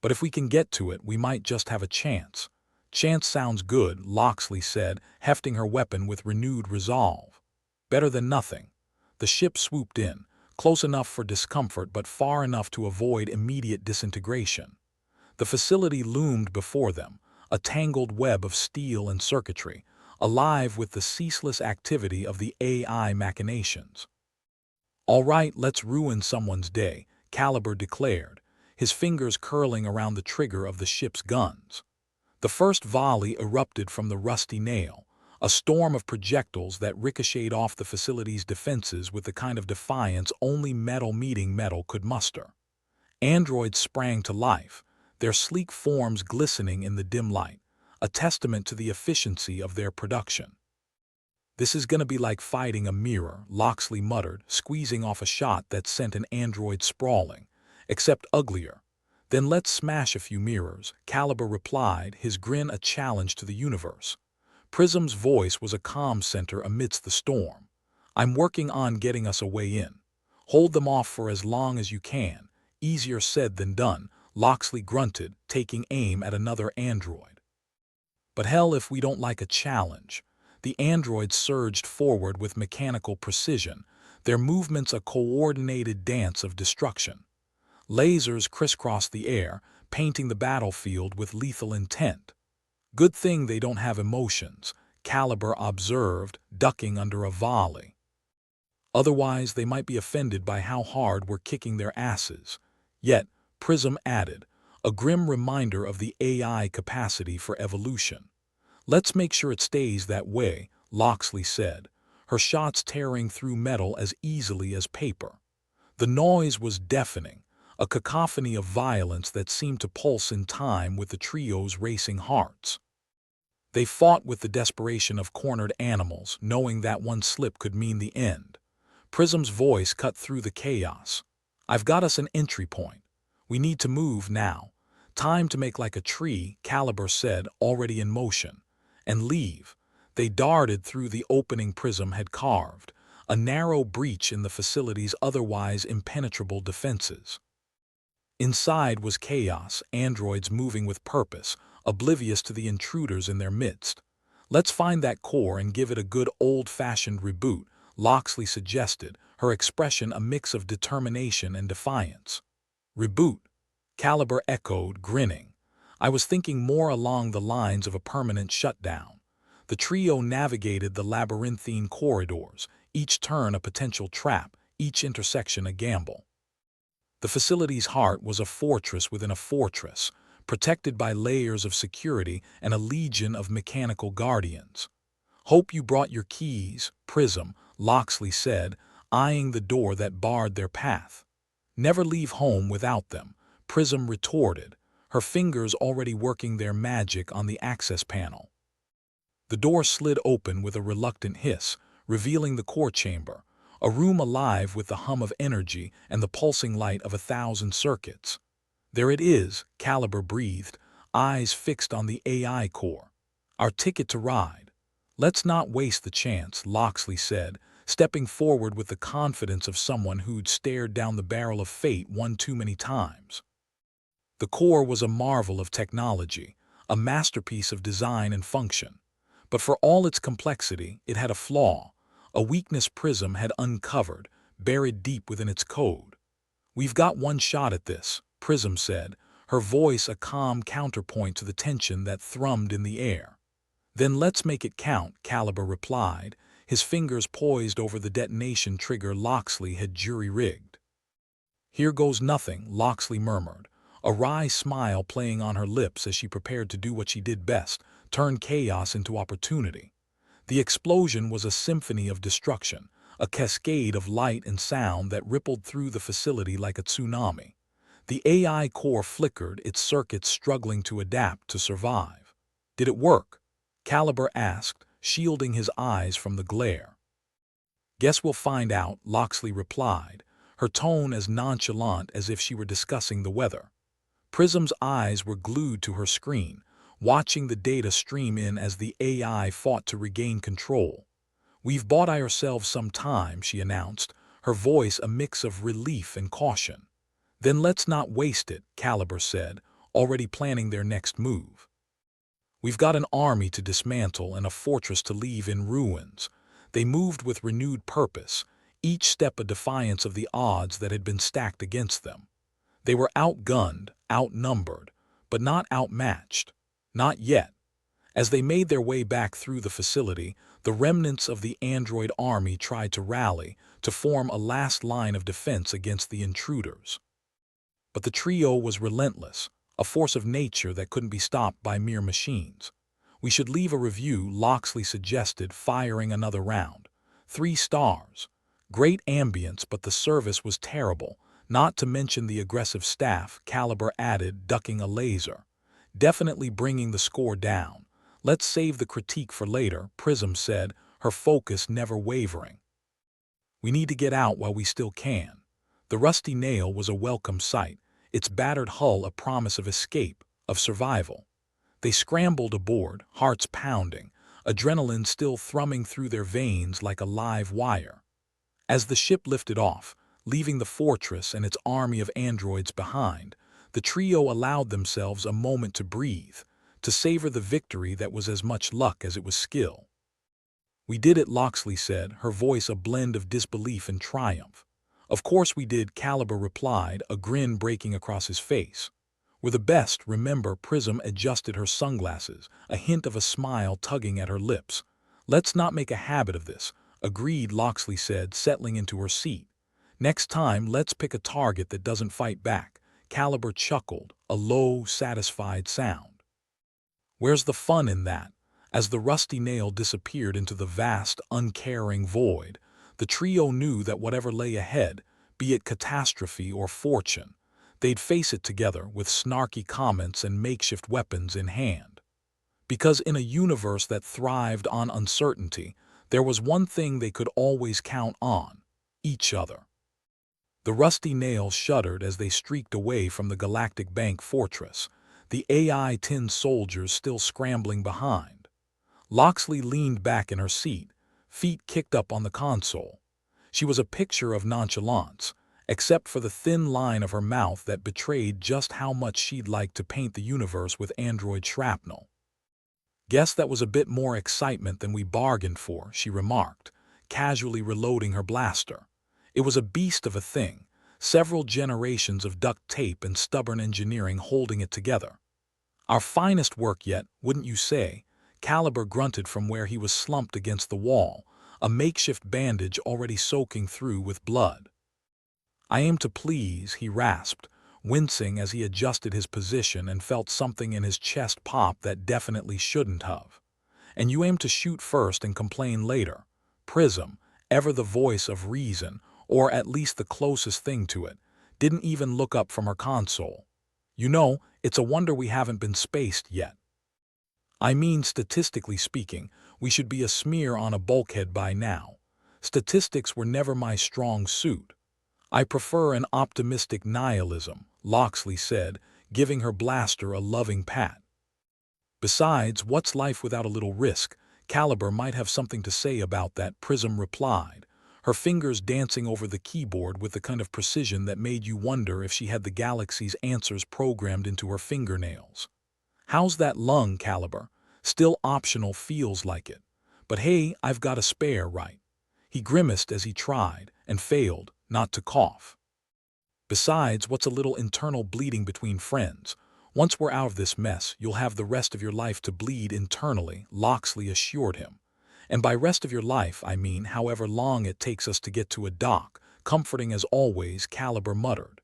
But if we can get to it, we might just have a chance. Chance sounds good, Loxley said, hefting her weapon with renewed resolve. Better than nothing. The ship swooped in, close enough for discomfort but far enough to avoid immediate disintegration. The facility loomed before them, a tangled web of steel and circuitry, alive with the ceaseless activity of the AI machinations. All right, let's ruin someone's day, Caliber declared, his fingers curling around the trigger of the ship's guns. The first volley erupted from the rusty nail, a storm of projectiles that ricocheted off the facility's defenses with the kind of defiance only metal meeting metal could muster. Androids sprang to life, their sleek forms glistening in the dim light, a testament to the efficiency of their production. This is gonna be like fighting a mirror, Loxley muttered, squeezing off a shot that sent an android sprawling, except uglier. Then let's smash a few mirrors, Caliber replied, his grin a challenge to the universe. Prism's voice was a calm center amidst the storm. I'm working on getting us a way in. Hold them off for as long as you can. Easier said than done, Loxley grunted, taking aim at another android. But hell if we don't like a challenge. The androids surged forward with mechanical precision, their movements a coordinated dance of destruction. Lasers crisscrossed the air, painting the battlefield with lethal intent. Good thing they don't have emotions, Caliber observed, ducking under a volley. Otherwise, they might be offended by how hard we're kicking their asses. Yet, Prism added, a grim reminder of the AI capacity for evolution. Let's make sure it stays that way, Loxley said, her shots tearing through metal as easily as paper. The noise was deafening, a cacophony of violence that seemed to pulse in time with the trio's racing hearts. They fought with the desperation of cornered animals, knowing that one slip could mean the end. Prism's voice cut through the chaos. I've got us an entry point. We need to move now. Time to make like a tree, Caliber said, already in motion. And leave. They darted through the opening Prism had carved, a narrow breach in the facility's otherwise impenetrable defenses. Inside was chaos, androids moving with purpose, oblivious to the intruders in their midst. Let's find that core and give it a good old-fashioned reboot, Loxley suggested, her expression a mix of determination and defiance. Reboot, Caliber echoed, grinning. I was thinking more along the lines of a permanent shutdown. The trio navigated the labyrinthine corridors, each turn a potential trap, each intersection a gamble. The facility's heart was a fortress within a fortress, protected by layers of security and a legion of mechanical guardians. "Hope you brought your keys, Prism," Loxley said, eyeing the door that barred their path. "Never leave home without them," Prism retorted, her fingers already working their magic on the access panel. The door slid open with a reluctant hiss, revealing the core chamber, a room alive with the hum of energy and the pulsing light of 1,000 circuits. "There it is," Caliber breathed, eyes fixed on the AI core. "Our ticket to ride." "Let's not waste the chance," Loxley said, stepping forward with the confidence of someone who'd stared down the barrel of fate one too many times. The core was a marvel of technology, a masterpiece of design and function. But for all its complexity, it had a flaw, a weakness Prism had uncovered, buried deep within its code. "We've got one shot at this," Prism said, her voice a calm counterpoint to the tension that thrummed in the air. "Then let's make it count," Caliber replied, his fingers poised over the detonation trigger Loxley had jury-rigged. "Here goes nothing," Loxley murmured, a wry smile playing on her lips as she prepared to do what she did best, turn chaos into opportunity. The explosion was a symphony of destruction, a cascade of light and sound that rippled through the facility like a tsunami. The AI core flickered, its circuits struggling to adapt to survive. "Did it work?" Caliber asked, shielding his eyes from the glare. "Guess we'll find out," Loxley replied, her tone as nonchalant as if she were discussing the weather. Prism's eyes were glued to her screen, watching the data stream in as the AI fought to regain control. "We've bought ourselves some time," she announced, her voice a mix of relief and caution. "Then let's not waste it," Caliber said, already planning their next move. "We've got an army to dismantle and a fortress to leave in ruins." They moved with renewed purpose, each step a defiance of the odds that had been stacked against them. They were outgunned, outnumbered, but not outmatched. Not yet. As they made their way back through the facility, the remnants of the android army tried to rally, to form a last line of defense against the intruders. But the trio was relentless, a force of nature that couldn't be stopped by mere machines. "We should leave a review," Loxley suggested, firing another round. 3 stars. "Great ambience, but the service was terrible, not to mention the aggressive staff," Caliber added, ducking a laser. "Definitely bringing the score down. Let's save the critique for later," Prism said, her focus never wavering. "We need to get out while we still can." The rusty nail was a welcome sight, its battered hull a promise of escape, of survival. They scrambled aboard, hearts pounding, adrenaline still thrumming through their veins like a live wire. As the ship lifted off, leaving the fortress and its army of androids behind, the trio allowed themselves a moment to breathe, to savor the victory that was as much luck as it was skill. "We did it," Loxley said, her voice a blend of disbelief and triumph. "Of course we did," Caliber replied, a grin breaking across his face. "We're the best, remember." Prism adjusted her sunglasses, a hint of a smile tugging at her lips. "Let's not make a habit of this," agreed, Loxley said, settling into her seat. "Next time, let's pick a target that doesn't fight back." Caliber chuckled, a low, satisfied sound. "Where's the fun in that?" As the rusty nail disappeared into the vast, uncaring void, the trio knew that whatever lay ahead, be it catastrophe or fortune, they'd face it together with snarky comments and makeshift weapons in hand. Because in a universe that thrived on uncertainty, there was one thing they could always count on: each other. The rusty nail shuddered as they streaked away from the Galactic Bank fortress, the AI tin soldiers still scrambling behind. Loxley leaned back in her seat, feet kicked up on the console. She was a picture of nonchalance, except for the thin line of her mouth that betrayed just how much she'd like to paint the universe with android shrapnel. "Guess that was a bit more excitement than we bargained for," she remarked, casually reloading her blaster. It was a beast of a thing, several generations of duct tape and stubborn engineering holding it together. "Our finest work yet, wouldn't you say?" Caliber grunted from where he was slumped against the wall, a makeshift bandage already soaking through with blood. "I aim to please," he rasped, wincing as he adjusted his position and felt something in his chest pop that definitely shouldn't have. "And you aim to shoot first and complain later." Prism, ever the voice of reason, or at least the closest thing to it, didn't even look up from her console. "You know, it's a wonder we haven't been spaced yet. I mean, statistically speaking, we should be a smear on a bulkhead by now. Statistics were never my strong suit. I prefer an optimistic nihilism," Loxley said, giving her blaster a loving pat. "Besides, what's life without a little risk? Caliber might have something to say about that," Prism replied, her fingers dancing over the keyboard with the kind of precision that made you wonder if she had the galaxy's answers programmed into her fingernails. "How's that lung, Caliber? Still optional, feels like it. But hey, I've got a spare, right?" He grimaced as he tried, and failed, not to cough. "Besides, what's a little internal bleeding between friends? Once we're out of this mess, you'll have the rest of your life to bleed internally," Loxley assured him. "And by rest of your life, I mean however long it takes us to get to a dock," comforting as always, Caliber muttered.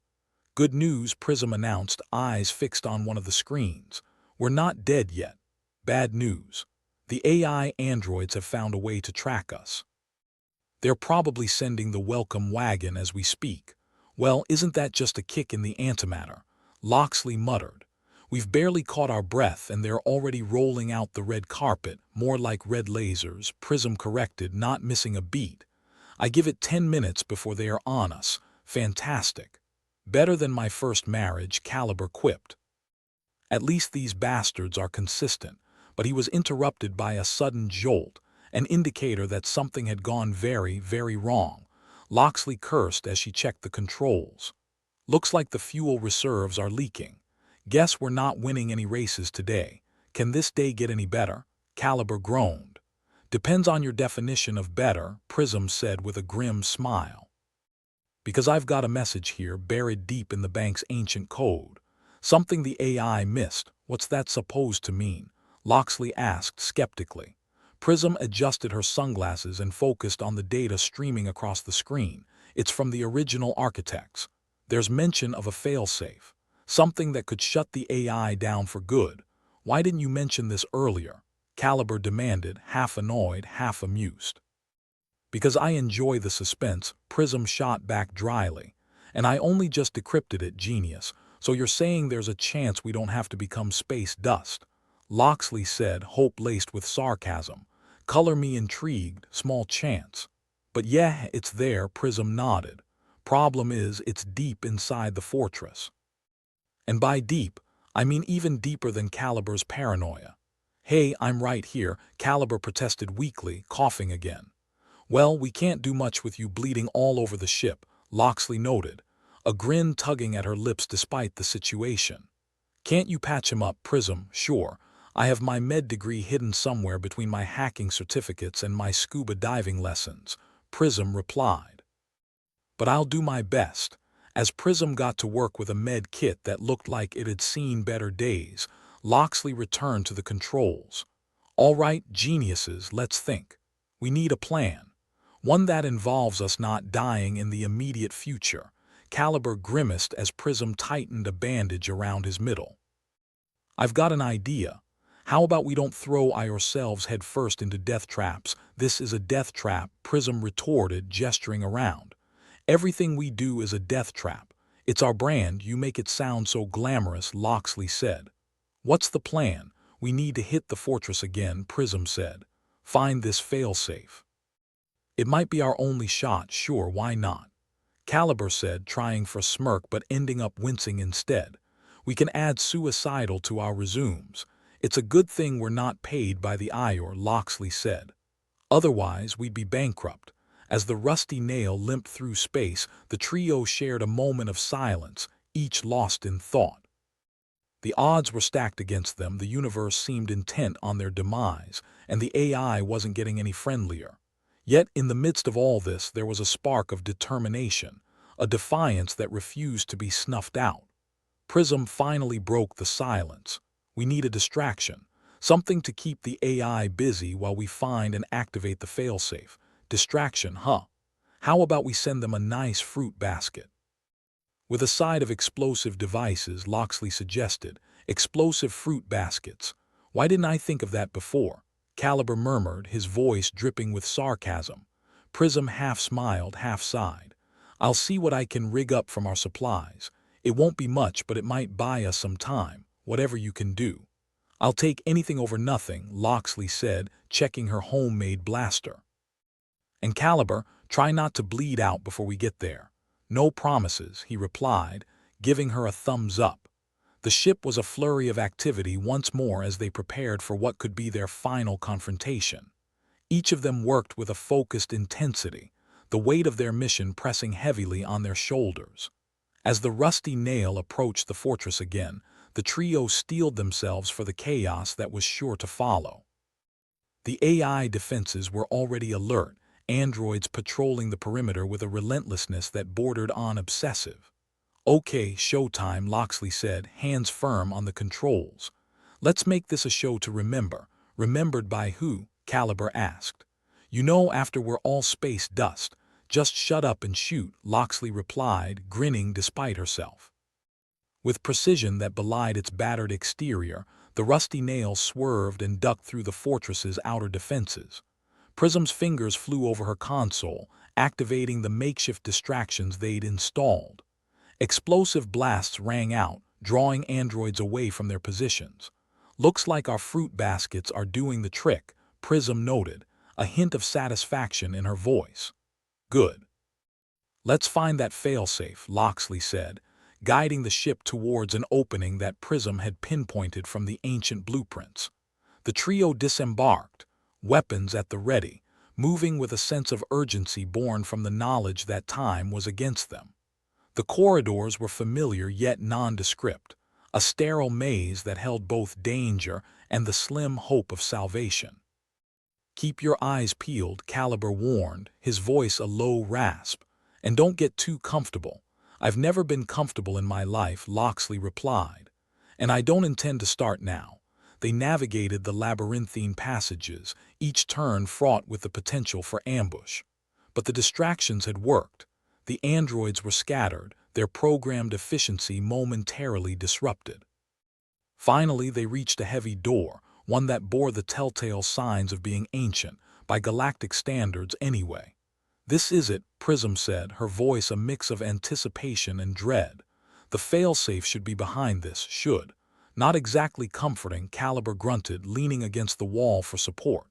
"Good news," Prism announced, eyes fixed on one of the screens. "We're not dead yet. Bad news. The AI androids have found a way to track us. They're probably sending the welcome wagon as we speak." "Well, isn't that just a kick in the antimatter?" Loxley muttered. "We've barely caught our breath and they're already rolling out the red carpet, more like red lasers," Prism corrected, not missing a beat. "I give it 10 minutes before they are on us. Fantastic. Better than my first marriage," Caliber quipped. "At least these bastards are consistent," but he was interrupted by a sudden jolt, an indicator that something had gone very, very wrong. Loxley cursed as she checked the controls. "Looks like the fuel reserves are leaking. Guess we're not winning any races today. Can this day get any better?" Caliber groaned. "Depends on your definition of better," Prism said with a grim smile. "Because I've got a message here buried deep in the bank's ancient code. Something the AI missed." "What's that supposed to mean?" Loxley asked skeptically. Prism adjusted her sunglasses and focused on the data streaming across the screen. "It's from the original architects. There's mention of a failsafe, something that could shut the AI down for good." "Why didn't you mention this earlier?" Caliber demanded, half annoyed, half amused. "Because I enjoy the suspense," Prism shot back dryly. "And I only just decrypted it, genius. So you're saying there's a chance we don't have to become space dust?" Loxley said, hope laced with sarcasm. "Color me intrigued, small chance." "But yeah, it's there," Prism nodded. "Problem is, it's deep inside the fortress. And by deep, I mean even deeper than Caliber's paranoia." "Hey, I'm right here," Caliber protested weakly, coughing again. "Well, we can't do much with you bleeding all over the ship," Loxley noted, a grin tugging at her lips despite the situation. "Can't you patch him up?" Prism, "Sure. I have my med degree hidden somewhere between my hacking certificates and my scuba diving lessons," Prism replied. "But I'll do my best." As Prism got to work with a med kit that looked like it had seen better days, Loxley returned to the controls. "All right, geniuses, let's think. We need a plan. One that involves us not dying in the immediate future." Caliber grimaced as Prism tightened a bandage around his middle. "I've got an idea. How about we don't throw ourselves headfirst into death traps?" "This is a death trap," Prism retorted, gesturing around. "Everything we do is a death trap. It's our brand. You make it sound so glamorous," Loxley said. "What's the plan?" "We need to hit the fortress again," Prism said. "Find this failsafe. It might be our only shot." "Sure, why not?" Caliber said, trying for a smirk but ending up wincing instead. "We can add suicidal to our resumes. It's a good thing we're not paid by the hour," Loxley said. "Otherwise, we'd be bankrupt." As the rusty nail limped through space, the trio shared a moment of silence, each lost in thought. The odds were stacked against them, the universe seemed intent on their demise, and the AI wasn't getting any friendlier. Yet, in the midst of all this, there was a spark of determination, a defiance that refused to be snuffed out. Prism finally broke the silence. "We need a distraction. Something to keep the AI busy while we find and activate the failsafe. Distraction, huh? How about we send them a nice fruit basket? With a side of explosive devices, Loxley suggested. Explosive fruit baskets. Why didn't I think of that before? Caliber murmured, his voice dripping with sarcasm. Prism half smiled, half sighed. I'll see what I can rig up from our supplies. It won't be much, but it might buy us some time, whatever you can do. I'll take anything over nothing, Loxley said, checking her homemade blaster. And Caliber, try not to bleed out before we get there. No promises, he replied, giving her a thumbs up. The ship was a flurry of activity once more as they prepared for what could be their final confrontation. Each of them worked with a focused intensity, the weight of their mission pressing heavily on their shoulders. As the rusty nail approached the fortress again, the trio steeled themselves for the chaos that was sure to follow. The AI defenses were already alert, androids patrolling the perimeter with a relentlessness that bordered on obsessive. Okay, showtime, Loxley said, hands firm on the controls. Let's make this a show to remember. Remembered by who? Caliber asked. You know, after we're all space dust. Just shut up and shoot, Loxley replied, grinning despite herself. With precision that belied its battered exterior, the rusty nail swerved and ducked through the fortress's outer defenses. Prism's fingers flew over her console, activating the makeshift distractions they'd installed. Explosive blasts rang out, drawing androids away from their positions. Looks like our fruit baskets are doing the trick, Prism noted, a hint of satisfaction in her voice. Good. Let's find that failsafe, Loxley said, guiding the ship towards an opening that Prism had pinpointed from the ancient blueprints. The trio disembarked, weapons at the ready, moving with a sense of urgency born from the knowledge that time was against them. The corridors were familiar yet nondescript, a sterile maze that held both danger and the slim hope of salvation. Keep your eyes peeled, Caliber warned, his voice a low rasp. And don't get too comfortable. I've never been comfortable in my life, Loxley replied. And I don't intend to start now. They navigated the labyrinthine passages, each turn fraught with the potential for ambush. But the distractions had worked. The androids were scattered, their programmed efficiency momentarily disrupted. Finally, they reached a heavy door, one that bore the telltale signs of being ancient, by galactic standards anyway. This is it, Prism said, her voice a mix of anticipation and dread. The failsafe should be behind this, should. Not exactly comforting, Caliber grunted, leaning against the wall for support.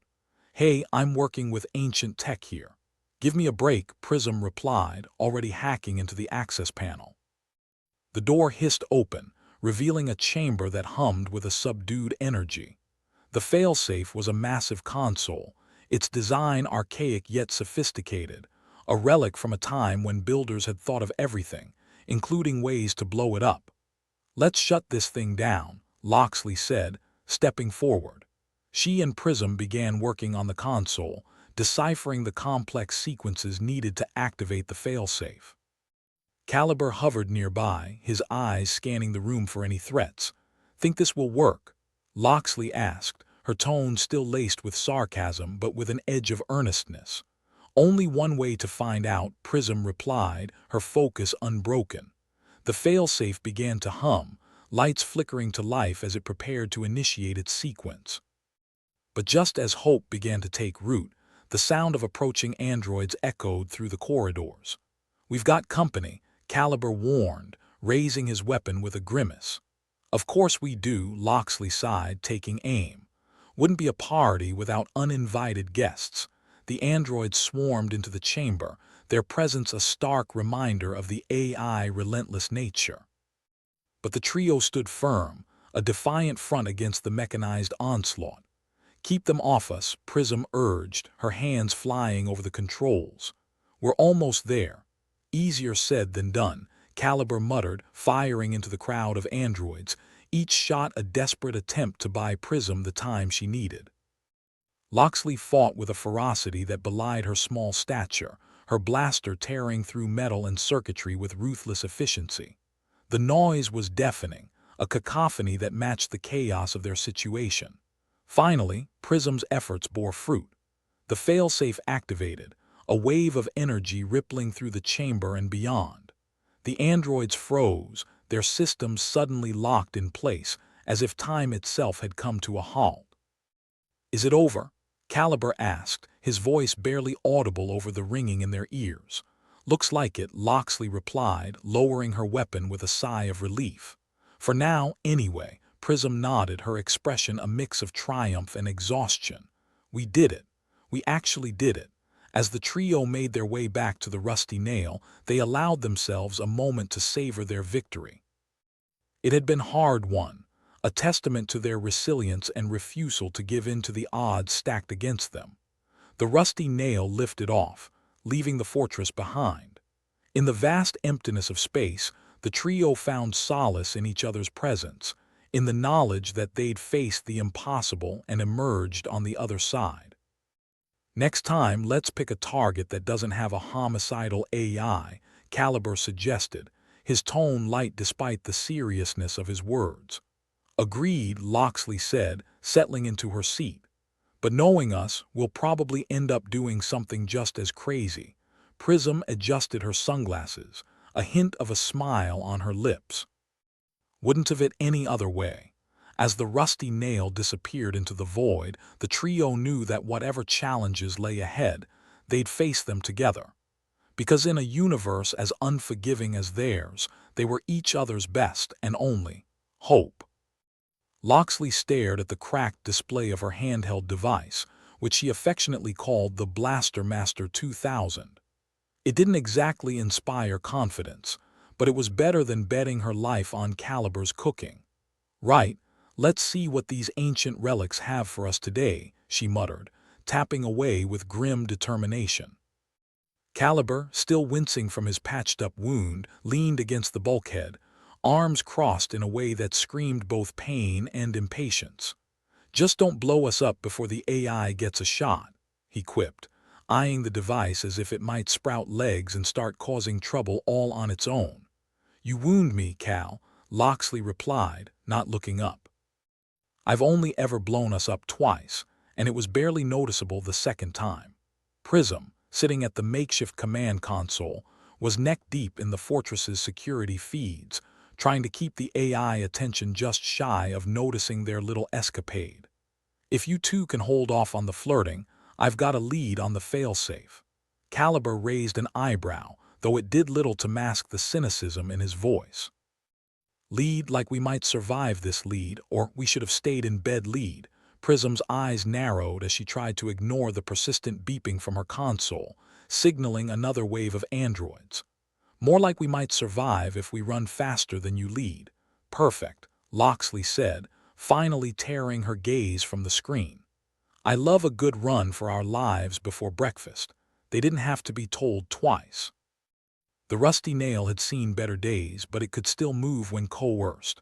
Hey, I'm working with ancient tech here. Give me a break, Prism replied, already hacking into the access panel. The door hissed open, revealing a chamber that hummed with a subdued energy. The failsafe was a massive console, its design archaic yet sophisticated, a relic from a time when builders had thought of everything, including ways to blow it up. Let's shut this thing down, Loxley said, stepping forward. She and Prism began working on the console, deciphering the complex sequences needed to activate the failsafe. Caliber hovered nearby, his eyes scanning the room for any threats. Think this will work? Loxley asked, her tone still laced with sarcasm but with an edge of earnestness. Only one way to find out, Prism replied, her focus unbroken. The failsafe began to hum, lights flickering to life as it prepared to initiate its sequence. But just as hope began to take root, the sound of approaching androids echoed through the corridors. We've got company, Caliber warned, raising his weapon with a grimace. Of course we do, Loxley sighed, taking aim. Wouldn't be a party without uninvited guests. The androids swarmed into the chamber, their presence a stark reminder of the AI relentless nature. But the trio stood firm, a defiant front against the mechanized onslaught. Keep them off us, Prism urged, her hands flying over the controls. We're almost there. Easier said than done, Caliber muttered, firing into the crowd of androids, each shot a desperate attempt to buy Prism the time she needed. Loxley fought with a ferocity that belied her small stature, her blaster tearing through metal and circuitry with ruthless efficiency. The noise was deafening, a cacophony that matched the chaos of their situation. Finally, Prism's efforts bore fruit. The failsafe activated, a wave of energy rippling through the chamber and beyond. The androids froze, their systems suddenly locked in place, as if time itself had come to a halt. "Is it over?" Caliber asked, his voice barely audible over the ringing in their ears. "Looks like it," Loxley replied, lowering her weapon with a sigh of relief. "For now, anyway." Prism nodded, her expression a mix of triumph and exhaustion. "We did it. We actually did it." As the trio made their way back to the Rusty Nail, they allowed themselves a moment to savor their victory. It had been hard-won, a testament to their resilience and refusal to give in to the odds stacked against them. The Rusty Nail lifted off, leaving the fortress behind. In the vast emptiness of space, the trio found solace in each other's presence, in the knowledge that they'd faced the impossible and emerged on the other side. "Next time, let's pick a target that doesn't have a homicidal AI," Caliber suggested, his tone light despite the seriousness of his words. "Agreed," Loxley said, settling into her seat. "But knowing us, we'll probably end up doing something just as crazy." Prism adjusted her sunglasses, a hint of a smile on her lips. Wouldn't have it any other way. As the Rusty Nail disappeared into the void, the trio knew that whatever challenges lay ahead, they'd face them together. Because in a universe as unforgiving as theirs, they were each other's best and only hope. Loxley stared at the cracked display of her handheld device, which she affectionately called the Blaster Master 2000. It didn't exactly inspire confidence, but it was better than betting her life on Caliber's cooking. "Right, let's see what these ancient relics have for us today," she muttered, tapping away with grim determination. Caliber, still wincing from his patched-up wound, leaned against the bulkhead, arms crossed in a way that screamed both pain and impatience. "Just don't blow us up before the AI gets a shot," he quipped, eyeing the device as if it might sprout legs and start causing trouble all on its own. "You wound me, Cal," Loxley replied, not looking up. "I've only ever blown us up twice, and it was barely noticeable the second time." Prism, sitting at the makeshift command console, was neck-deep in the fortress's security feeds, trying to keep the AI attention just shy of noticing their little escapade. "If you two can hold off on the flirting, I've got a lead on the failsafe." Caliber raised an eyebrow, though it did little to mask the cynicism in his voice. "Lead like we might survive this lead, or we should have stayed in bed lead." Prism's eyes narrowed as she tried to ignore the persistent beeping from her console, signaling another wave of androids. "More like we might survive if we run faster than you lead." "Perfect," Loxley said, finally tearing her gaze from the screen. "I love a good run for our lives before breakfast." They didn't have to be told twice. The Rusty Nail had seen better days, but it could still move when coerced.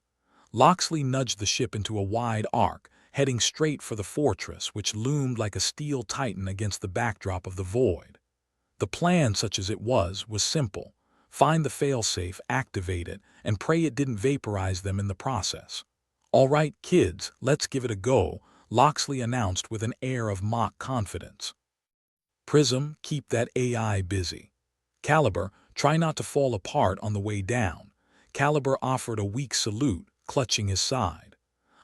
Loxley nudged the ship into a wide arc, heading straight for the fortress, which loomed like a steel titan against the backdrop of the void. The plan, such as it was simple. Find the failsafe, activate it, and pray it didn't vaporize them in the process. "All right, kids, let's give it a go," Loxley announced with an air of mock confidence. "Prism, keep that AI busy. Caliber, try not to fall apart on the way down." Caliber offered a weak salute, clutching his side.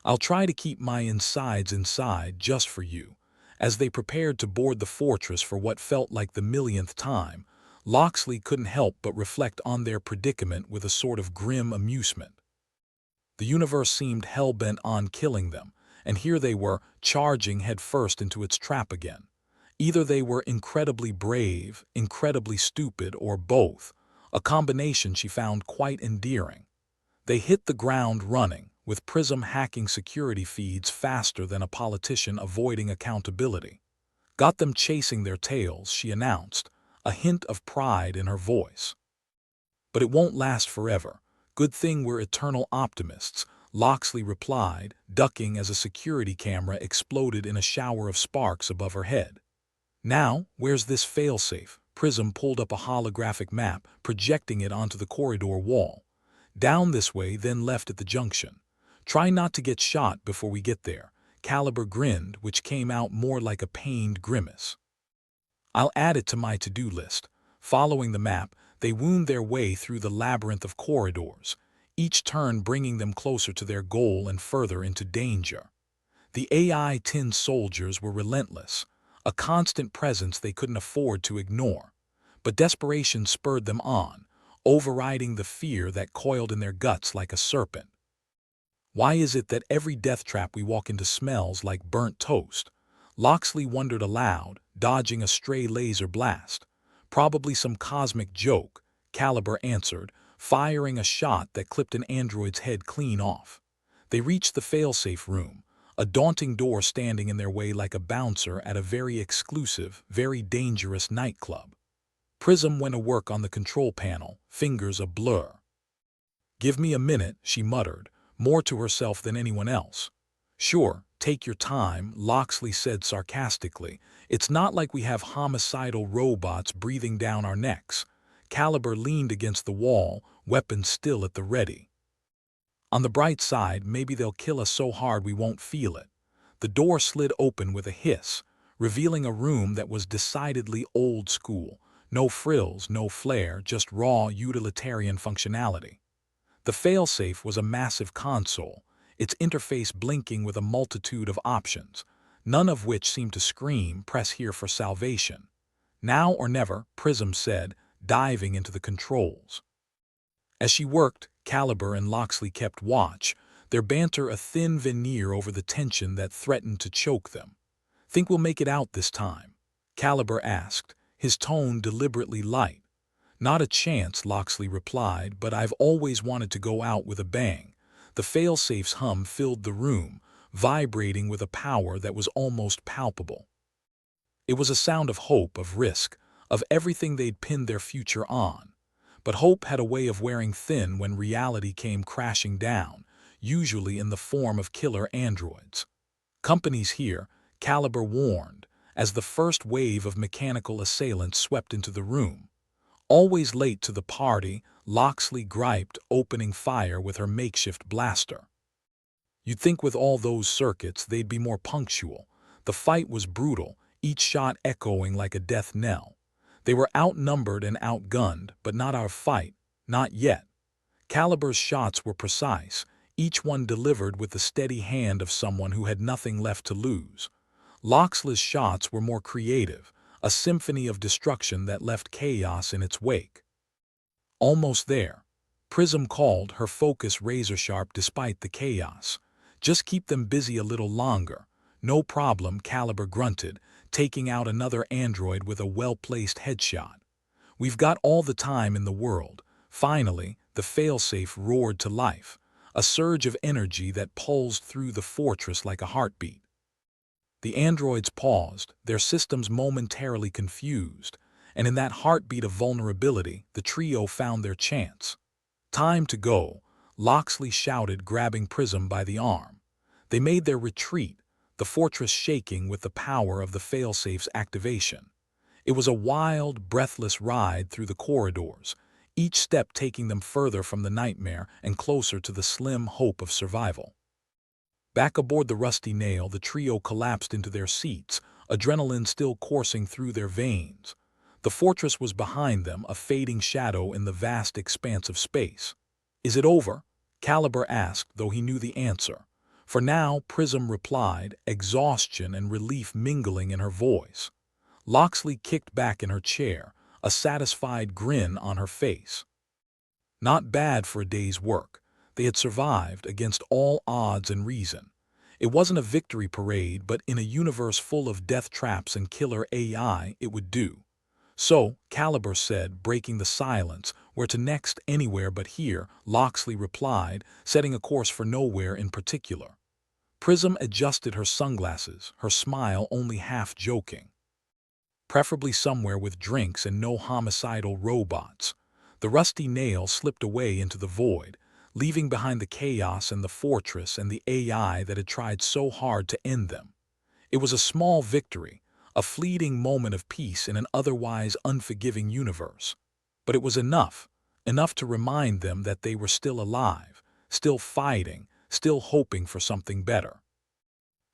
"I'll try to keep my insides inside just for you." As they prepared to board the fortress for what felt like the millionth time, Loxley couldn't help but reflect on their predicament with a sort of grim amusement. The universe seemed hell-bent on killing them, and here they were, charging headfirst into its trap again. Either they were incredibly brave, incredibly stupid, or both, a combination she found quite endearing. They hit the ground running, with Prism hacking security feeds faster than a politician avoiding accountability. "Got them chasing their tails," she announced, a hint of pride in her voice. "But it won't last forever. Good thing we're eternal optimists," Loxley replied, ducking as a security camera exploded in a shower of sparks above her head. "Now, where's this failsafe?" Prism pulled up a holographic map, projecting it onto the corridor wall. "Down this way, then left at the junction. Try not to get shot before we get there." Caliber grinned, which came out more like a pained grimace. I'll add it to my to-do list. Following the map, they wound their way through the labyrinth of corridors, each turn bringing them closer to their goal and further into danger. The AI tin soldiers were relentless, a constant presence they couldn't afford to ignore. But desperation spurred them on, overriding the fear that coiled in their guts like a serpent. Why is it that every death trap we walk into smells like burnt toast? Loxley wondered aloud, dodging a stray laser blast. Probably some cosmic joke, Caliber answered, firing a shot that clipped an android's head clean off. They reached the failsafe room, a daunting door standing in their way like a bouncer at a very exclusive, very dangerous nightclub. Prism went to work on the control panel, fingers a blur. "Give me a minute," she muttered, more to herself than anyone else. "Sure, take your time," Loxley said sarcastically. "It's not like we have homicidal robots breathing down our necks." Caliber leaned against the wall, weapon still at the ready. "On the bright side, maybe they'll kill us so hard we won't feel it." The door slid open with a hiss, revealing a room that was decidedly old school. No frills, no flair, just raw utilitarian functionality. The failsafe was a massive console, its interface blinking with a multitude of options, none of which seemed to scream, "Press here for salvation." "Now or never," Prism said, diving into the controls. As she worked, Caliber and Loxley kept watch, their banter a thin veneer over the tension that threatened to choke them. "Think we'll make it out this time?" Caliber asked, his tone deliberately light. "Not a chance," Loxley replied, "but I've always wanted to go out with a bang." The failsafe's hum filled the room, vibrating with a power that was almost palpable. It was a sound of hope, of risk, of everything they'd pinned their future on. But hope had a way of wearing thin when reality came crashing down, usually in the form of killer androids. "Companies here," Caliber warned, as the first wave of mechanical assailants swept into the room. "Always late to the party," Loxley griped, opening fire with her makeshift blaster. "You'd think with all those circuits they'd be more punctual." The fight was brutal, each shot echoing like a death knell. They were outnumbered and outgunned, but not our fight, not yet. Caliber's shots were precise, each one delivered with the steady hand of someone who had nothing left to lose. Loxley's shots were more creative, a symphony of destruction that left chaos in its wake. "Almost there," Prism called, her focus razor-sharp despite the chaos. "Just keep them busy a little longer." "No problem," Caliber grunted, taking out another android with a well-placed headshot. "We've got all the time in the world." Finally, the failsafe roared to life, a surge of energy that pulsed through the fortress like a heartbeat. The androids paused, their systems momentarily confused, and in that heartbeat of vulnerability, the trio found their chance. "Time to go," Loxley shouted, grabbing Prism by the arm. They made their retreat, the fortress shaking with the power of the failsafe's activation. It was a wild, breathless ride through the corridors, each step taking them further from the nightmare and closer to the slim hope of survival. Back aboard the Rusty Nail, the trio collapsed into their seats, adrenaline still coursing through their veins. The fortress was behind them, a fading shadow in the vast expanse of space. "Is it over?" Caliber asked, though he knew the answer. "For now," Prism replied, exhaustion and relief mingling in her voice. Loxley kicked back in her chair, a satisfied grin on her face. Not bad for a day's work. They had survived against all odds and reason. It wasn't a victory parade, but in a universe full of death traps and killer AI, it would do. "So," Caliber said, breaking the silence, "where to next?" "Anywhere but here," Loxley replied, setting a course for nowhere in particular. Prism adjusted her sunglasses, her smile only half joking. "Preferably somewhere with drinks and no homicidal robots." The Rusty Nail slipped away into the void, leaving behind the chaos and the fortress and the AI that had tried so hard to end them. It was a small victory, a fleeting moment of peace in an otherwise unforgiving universe. But it was enough to remind them that they were still alive, still fighting, still hoping for something better.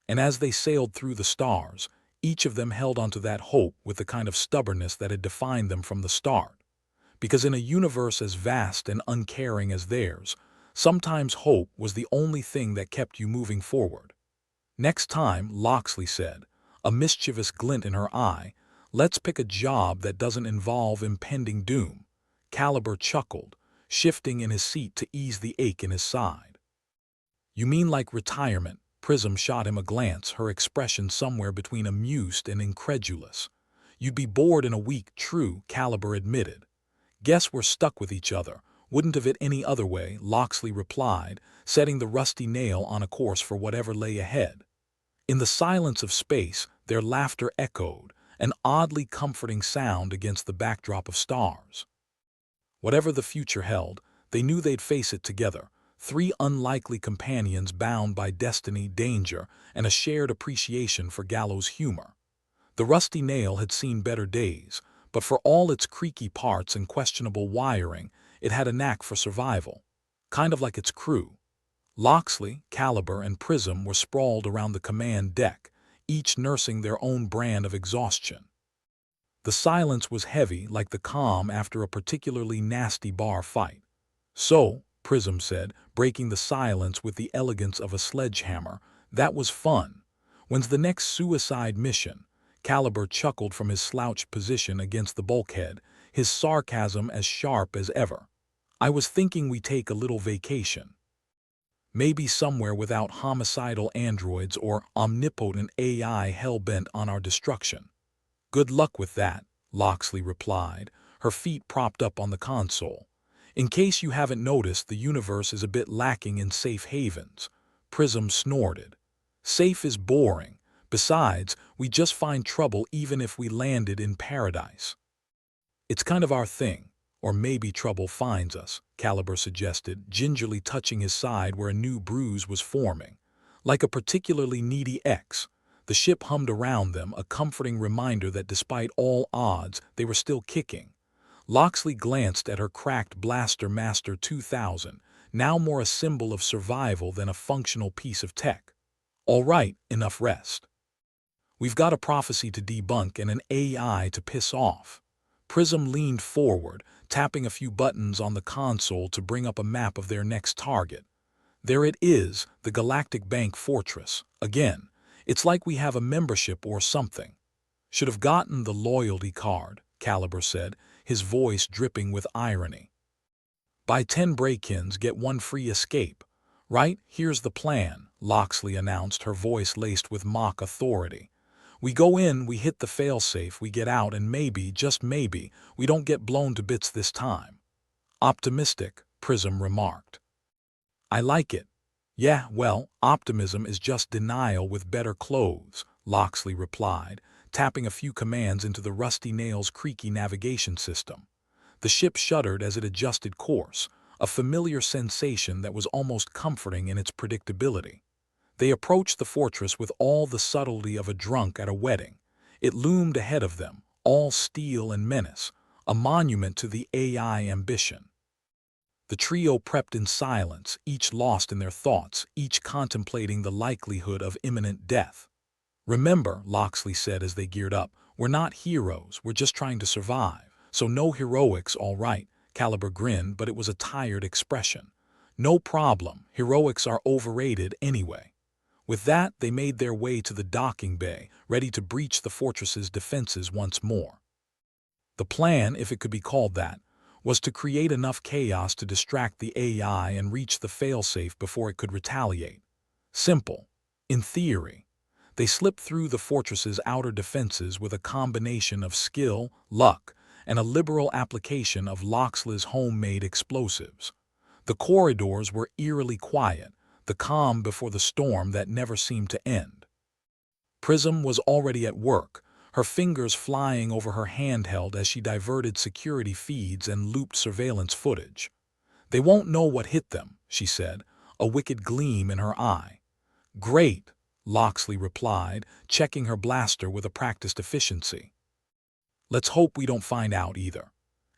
And as they sailed through the stars, each of them held onto that hope with the kind of stubbornness that had defined them from the start. Because in a universe as vast and uncaring as theirs, sometimes hope was the only thing that kept you moving forward. Next time, Loxley said, a mischievous glint in her eye, let's pick a job that doesn't involve impending doom. Caliber chuckled, shifting in his seat to ease the ache in his side. You mean like retirement? Prism shot him a glance, her expression somewhere between amused and incredulous. You'd be bored in a week, true, Caliber admitted. Guess we're stuck with each other. Wouldn't have it any other way, Loxley replied, setting the rusty nail on a course for whatever lay ahead. In the silence of space, their laughter echoed, an oddly comforting sound against the backdrop of stars. Whatever the future held, they knew they'd face it together, three unlikely companions bound by destiny, danger, and a shared appreciation for gallows humor. The rusty nail had seen better days, but for all its creaky parts and questionable wiring, it had a knack for survival. Kind of like its crew. Loxley, Caliber, and Prism were sprawled around the command deck, each nursing their own brand of exhaustion. The silence was heavy, like the calm after a particularly nasty bar fight. So, Prism said, breaking the silence with the elegance of a sledgehammer, that was fun. When's the next suicide mission? Caliber chuckled from his slouched position against the bulkhead, his sarcasm as sharp as ever. I was thinking we take a little vacation. Maybe somewhere without homicidal androids or omnipotent AI hell-bent on our destruction. Good luck with that, Loxley replied, her feet propped up on the console. In case you haven't noticed, the universe is a bit lacking in safe havens. Prism snorted. Safe is boring. Besides, we just find trouble even if we landed in paradise. It's kind of our thing. Or maybe trouble finds us, Caliber suggested, gingerly touching his side where a new bruise was forming. Like a particularly needy ex, the ship hummed around them, a comforting reminder that despite all odds, they were still kicking. Loxley glanced at her cracked Blaster Master 2000, now more a symbol of survival than a functional piece of tech. All right, enough rest. We've got a prophecy to debunk and an AI to piss off. Prism leaned forward, tapping a few buttons on the console to bring up a map of their next target. There it is, the Galactic Bank Fortress. Again, it's like we have a membership or something. Should have gotten the loyalty card, Caliber said, his voice dripping with irony. Buy 10 break-ins, get 1 free escape. Right, here's the plan, Loxley announced, her voice laced with mock authority. We go in, we hit the failsafe, we get out, and maybe, just maybe, we don't get blown to bits this time. Optimistic, Prism remarked. I like it. Yeah, well, optimism is just denial with better clothes, Loxley replied, tapping a few commands into the rusty nail's creaky navigation system. The ship shuddered as it adjusted course, a familiar sensation that was almost comforting in its predictability. They approached the fortress with all the subtlety of a drunk at a wedding. It loomed ahead of them, all steel and menace, a monument to the AI ambition. The trio prepped in silence, each lost in their thoughts, each contemplating the likelihood of imminent death. Remember, Loxley said as they geared up, we're not heroes, we're just trying to survive. So no heroics, all right, Caliber grinned, but it was a tired expression. No problem, heroics are overrated anyway. With that, they made their way to the docking bay, ready to breach the fortress's defenses once more. The plan, if it could be called that, was to create enough chaos to distract the AI and reach the failsafe before it could retaliate. Simple. In theory. They slipped through the fortress's outer defenses with a combination of skill, luck, and a liberal application of Loxley's homemade explosives. The corridors were eerily quiet, the calm before the storm that never seemed to end. Prism was already at work, her fingers flying over her handheld as she diverted security feeds and looped surveillance footage. They won't know what hit them, she said, a wicked gleam in her eye. Great, Loxley replied, checking her blaster with a practiced efficiency. Let's hope we don't find out either.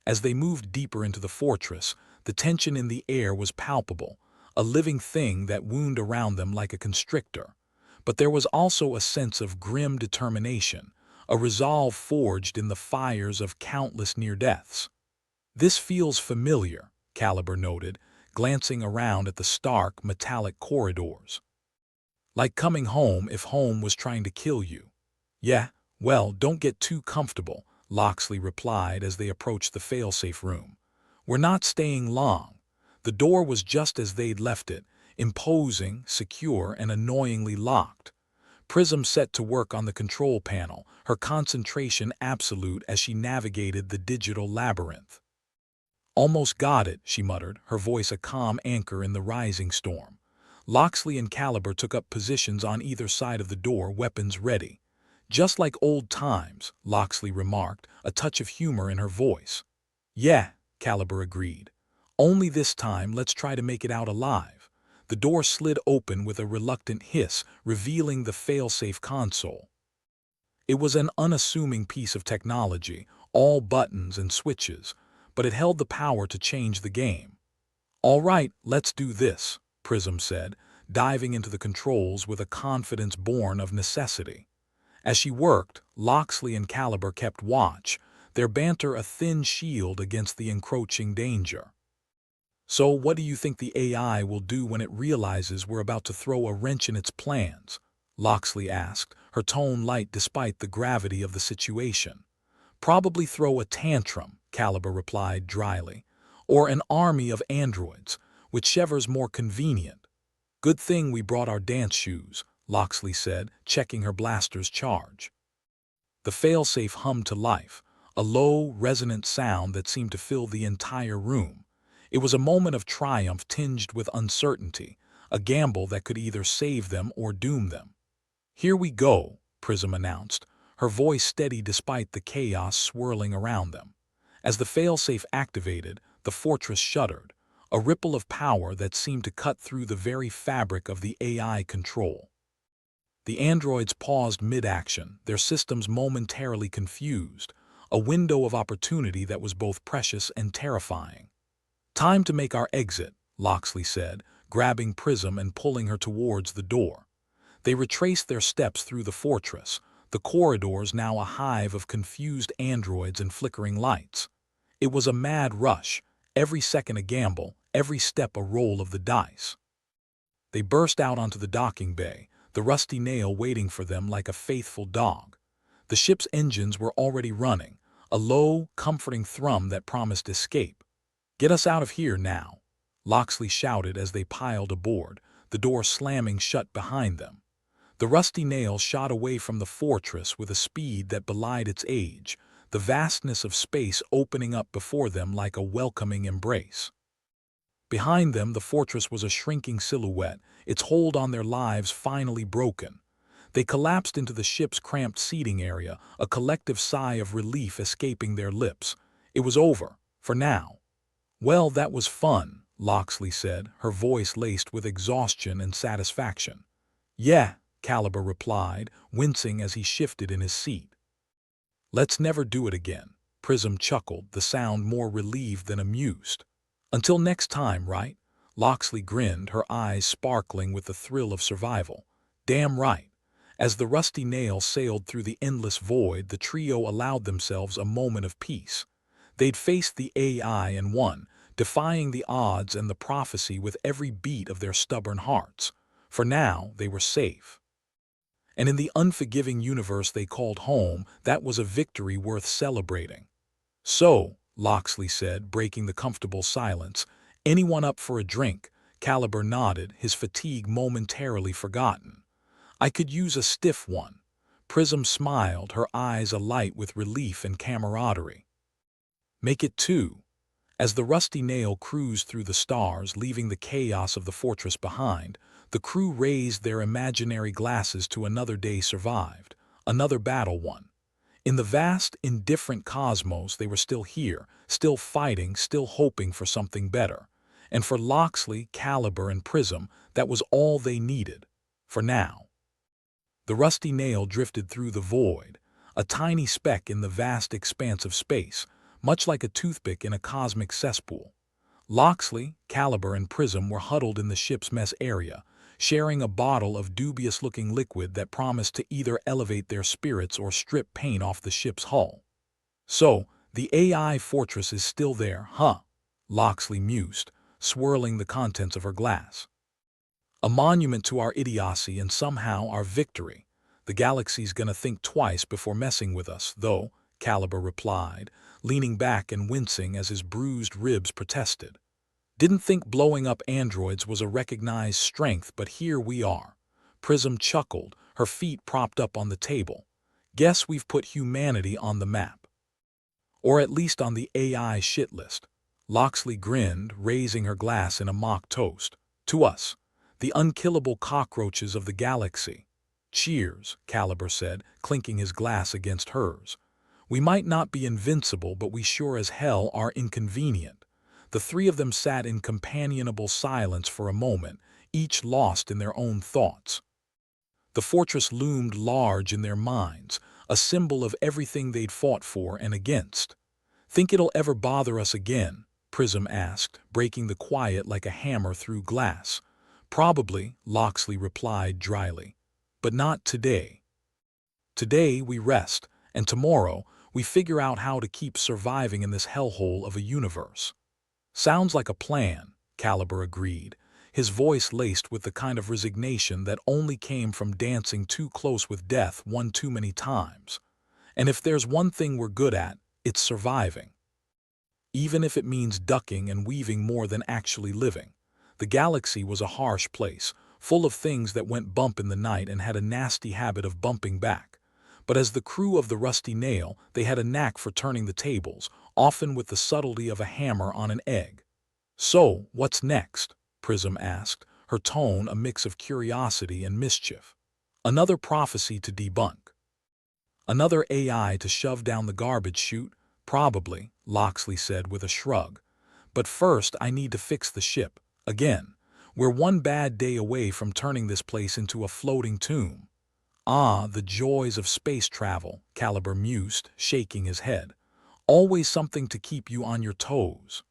As they moved deeper into the fortress, the tension in the air was palpable, a living thing that wound around them like a constrictor. but there was also a sense of grim determination, a resolve forged in the fires of countless near-deaths. "This feels familiar," Caliber noted, glancing around at the stark, metallic corridors. "Like coming home if home was trying to kill you." "Yeah, well, don't get too comfortable," Loxley replied as they approached the failsafe room. "We're not staying long." The door was just as they'd left it, imposing, secure, and annoyingly locked. Prism set to work on the control panel, her concentration absolute as she navigated the digital labyrinth. "Almost got it," she muttered, her voice a calm anchor in the rising storm. Loxley and Caliber took up positions on either side of the door, weapons ready. "Just like old times," Loxley remarked, a touch of humor in her voice. "Yeah," Caliber agreed. "Only this time let's try to make it out alive." The door slid open with a reluctant hiss, revealing the failsafe console. It was an unassuming piece of technology, all buttons and switches, but it held the power to change the game. "All right, let's do this," Prism said, diving into the controls with a confidence born of necessity. As she worked, Loxley and Caliber kept watch, their banter a thin shield against the encroaching danger. "So what do you think the AI will do when it realizes we're about to throw a wrench in its plans?" Loxley asked, her tone light despite the gravity of the situation. "Probably throw a tantrum," Caliber replied dryly. "Or an army of androids, whichever's more convenient." "Good thing we brought our dance shoes," Loxley said, checking her blaster's charge. The failsafe hummed to life, a low, resonant sound that seemed to fill the entire room. It was a moment of triumph tinged with uncertainty, a gamble that could either save them or doom them. "Here we go," Prism announced, her voice steady despite the chaos swirling around them. As the failsafe activated, the fortress shuddered, a ripple of power that seemed to cut through the very fabric of the AI control. The androids paused mid-action, their systems momentarily confused, a window of opportunity that was both precious and terrifying. "Time to make our exit," Loxley said, grabbing Prism and pulling her towards the door. They retraced their steps through the fortress, the corridors now a hive of confused androids and flickering lights. It was a mad rush, every second a gamble, every step a roll of the dice. They burst out onto the docking bay, the rusty nail waiting for them like a faithful dog. The ship's engines were already running, a low, comforting thrum that promised escape. "Get us out of here now," Loxley shouted as they piled aboard, the door slamming shut behind them. The rusty nail shot away from the fortress with a speed that belied its age, the vastness of space opening up before them like a welcoming embrace. Behind them, the fortress was a shrinking silhouette, its hold on their lives finally broken. They collapsed into the ship's cramped seating area, a collective sigh of relief escaping their lips. It was over, for now. "Well, that was fun," Loxley said, her voice laced with exhaustion and satisfaction. "Yeah," Caliber replied, wincing as he shifted in his seat. "Let's never do it again," Prism chuckled, the sound more relieved than amused. "Until next time, right?" Loxley grinned, her eyes sparkling with the thrill of survival. "Damn right." As the rusty nail sailed through the endless void, the trio allowed themselves a moment of peace. They'd faced the AI and won, defying the odds and the prophecy with every beat of their stubborn hearts. For now, they were safe. And in the unforgiving universe they called home, that was a victory worth celebrating. "So," Loxley said, breaking the comfortable silence, "anyone up for a drink?" Caliber nodded, his fatigue momentarily forgotten. "I could use a stiff one." Prism smiled, her eyes alight with relief and camaraderie. "Make it two." As the rusty nail cruised through the stars, leaving the chaos of the fortress behind, the crew raised their imaginary glasses to another day survived, another battle won. In the vast, indifferent cosmos, they were still here, still fighting, still hoping for something better. And for Loxley, Caliber, and Prism, that was all they needed. For now. The rusty nail drifted through the void, a tiny speck in the vast expanse of space, much like a toothpick in a cosmic cesspool. Loxley, Caliber, and Prism were huddled in the ship's mess area, sharing a bottle of dubious-looking liquid that promised to either elevate their spirits or strip paint off the ship's hull. "So, the AI fortress is still there, huh?" Loxley mused, swirling the contents of her glass. "A monument to our idiocy and somehow our victory. The galaxy's gonna think twice before messing with us, though," Caliber replied, leaning back and wincing as his bruised ribs protested. "Didn't think blowing up androids was a recognized strength, but here we are." Prism chuckled, her feet propped up on the table. "Guess we've put humanity on the map. Or at least on the AI shit list." Loxley grinned, raising her glass in a mock toast. "To us, the unkillable cockroaches of the galaxy." "Cheers," Caliber said, clinking his glass against hers. "We might not be invincible, but we sure as hell are inconvenient." The three of them sat in companionable silence for a moment, each lost in their own thoughts. The fortress loomed large in their minds, a symbol of everything they'd fought for and against. "Think it'll ever bother us again?" Prism asked, breaking the quiet like a hammer through glass. "Probably," Loxley replied dryly. "But not today. Today we rest, and tomorrow we figure out how to keep surviving in this hellhole of a universe." "Sounds like a plan," Caliber agreed, his voice laced with the kind of resignation that only came from dancing too close with death one too many times. "And if there's one thing we're good at, it's surviving. Even if it means ducking and weaving more than actually living." The galaxy was a harsh place, full of things that went bump in the night and had a nasty habit of bumping back. But as the crew of the Rusty Nail, they had a knack for turning the tables, often with the subtlety of a hammer on an egg. "So, what's next?" Prism asked, her tone a mix of curiosity and mischief. "Another prophecy to debunk? Another AI to shove down the garbage chute?" "Probably," Loxley said with a shrug. "But first I need to fix the ship. Again. We're one bad day away from turning this place into a floating tomb." "Ah, the joys of space travel," Caliber mused, shaking his head. "Always something to keep you on your toes.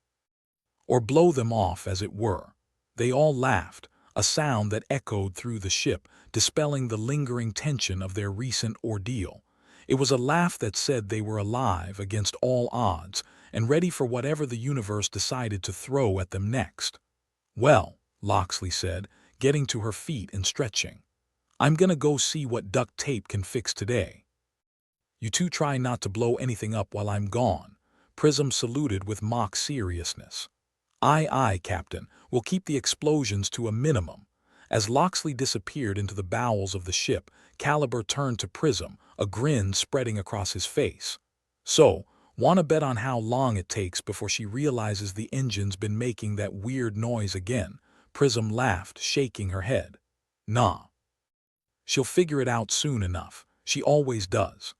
Or blow them off, as it were." They all laughed, a sound that echoed through the ship, dispelling the lingering tension of their recent ordeal. It was a laugh that said they were alive against all odds and ready for whatever the universe decided to throw at them next. "Well," Loxley said, getting to her feet and stretching, "I'm gonna go see what duct tape can fix today. You two try not to blow anything up while I'm gone." Prism saluted with mock seriousness. "Aye, aye, Captain. We'll keep the explosions to a minimum." As Loxley disappeared into the bowels of the ship, Caliber turned to Prism, a grin spreading across his face. "So, wanna bet on how long it takes before she realizes the engine's been making that weird noise again?" Prism laughed, shaking her head. "Nah. She'll figure it out soon enough. She always does."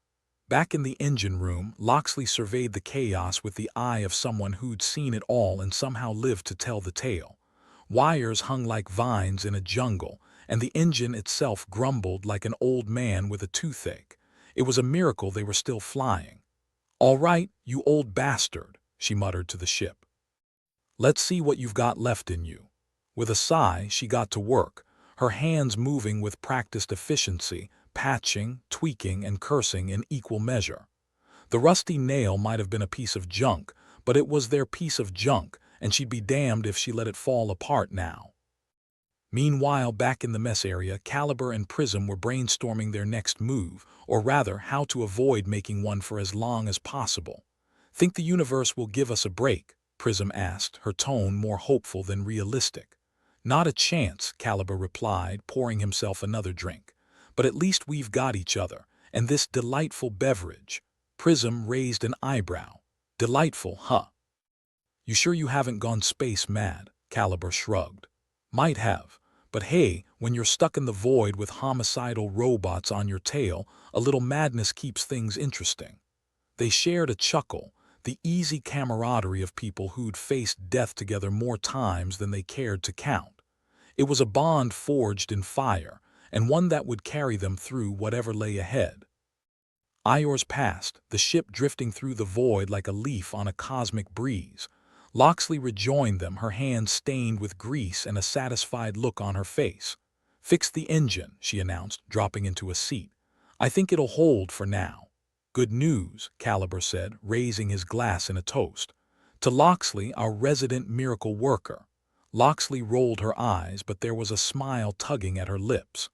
Back in the engine room, Loxley surveyed the chaos with the eye of someone who'd seen it all and somehow lived to tell the tale. Wires hung like vines in a jungle, and the engine itself grumbled like an old man with a toothache. It was a miracle they were still flying. "All right, you old bastard," she muttered to the ship. "Let's see what you've got left in you." With a sigh, she got to work, her hands moving with practiced efficiency, patching, tweaking, and cursing in equal measure. The Rusty Nail might have been a piece of junk, but it was their piece of junk, and she'd be damned if she let it fall apart now. Meanwhile, back in the mess area, Caliber and Prism were brainstorming their next move, or rather, how to avoid making one for as long as possible. "Think the universe will give us a break?" Prism asked, her tone more hopeful than realistic. "Not a chance," Caliber replied, pouring himself another drink. "But at least we've got each other, and this delightful beverage." Prism raised an eyebrow. "Delightful, huh? You sure you haven't gone space mad?" Caliber shrugged. "Might have. But hey, when you're stuck in the void with homicidal robots on your tail, a little madness keeps things interesting." They shared a chuckle, the easy camaraderie of people who'd faced death together more times than they cared to count. It was a bond forged in fire, and one that would carry them through whatever lay ahead. Hours passed, the ship drifting through the void like a leaf on a cosmic breeze. Loxley rejoined them, her hands stained with grease and a satisfied look on her face. Fix the engine, she announced, dropping into a seat. I think it'll hold for now. Good news, Caliber said, raising his glass in a toast. To Loxley, our resident miracle worker. Loxley rolled her eyes, but there was a smile tugging at her lips.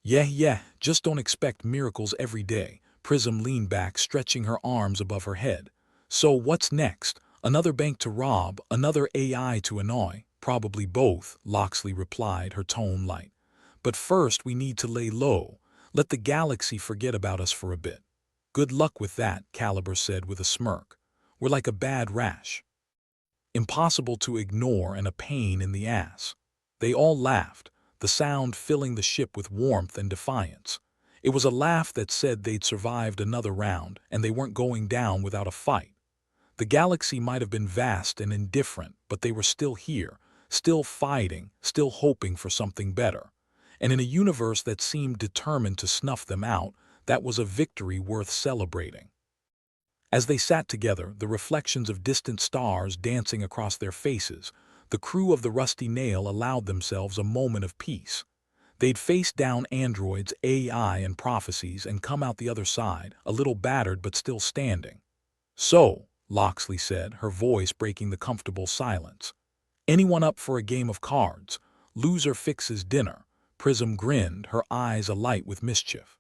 Yeah, just don't expect miracles every day. Prism leaned back, stretching her arms above her head. So what's next? Another bank to rob, another AI to annoy? Probably both, Loxley replied, her tone light. But first we need to lay low. Let the galaxy forget about us for a bit. Good luck with that, Caliber said with a smirk. We're like a bad rash. Impossible to ignore and a pain in the ass. They all laughed, the sound filling the ship with warmth and defiance. It was a laugh that said they'd survived another round and they weren't going down without a fight. The galaxy might have been vast and indifferent, but they were still here, still fighting, still hoping for something better. And in a universe that seemed determined to snuff them out, that was a victory worth celebrating. As they sat together, the reflections of distant stars dancing across their faces, the crew of the Rusty Nail allowed themselves a moment of peace. They'd faced down androids, AI, and prophecies and come out the other side, a little battered but still standing. So, Loxley said, her voice breaking the comfortable silence. Anyone up for a game of cards? Loser fixes dinner. Prism grinned, her eyes alight with mischief.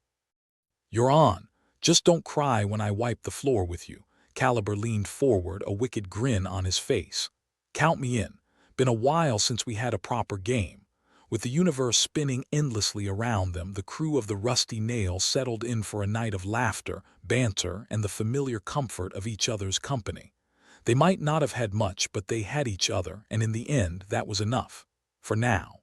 You're on. Just don't cry when I wipe the floor with you. Caliber leaned forward, a wicked grin on his face. Count me in. Been a while since we had a proper game. With the universe spinning endlessly around them, the crew of the Rusty Nail settled in for a night of laughter, banter, and the familiar comfort of each other's company. They might not have had much, but they had each other, and in the end, that was enough. For now.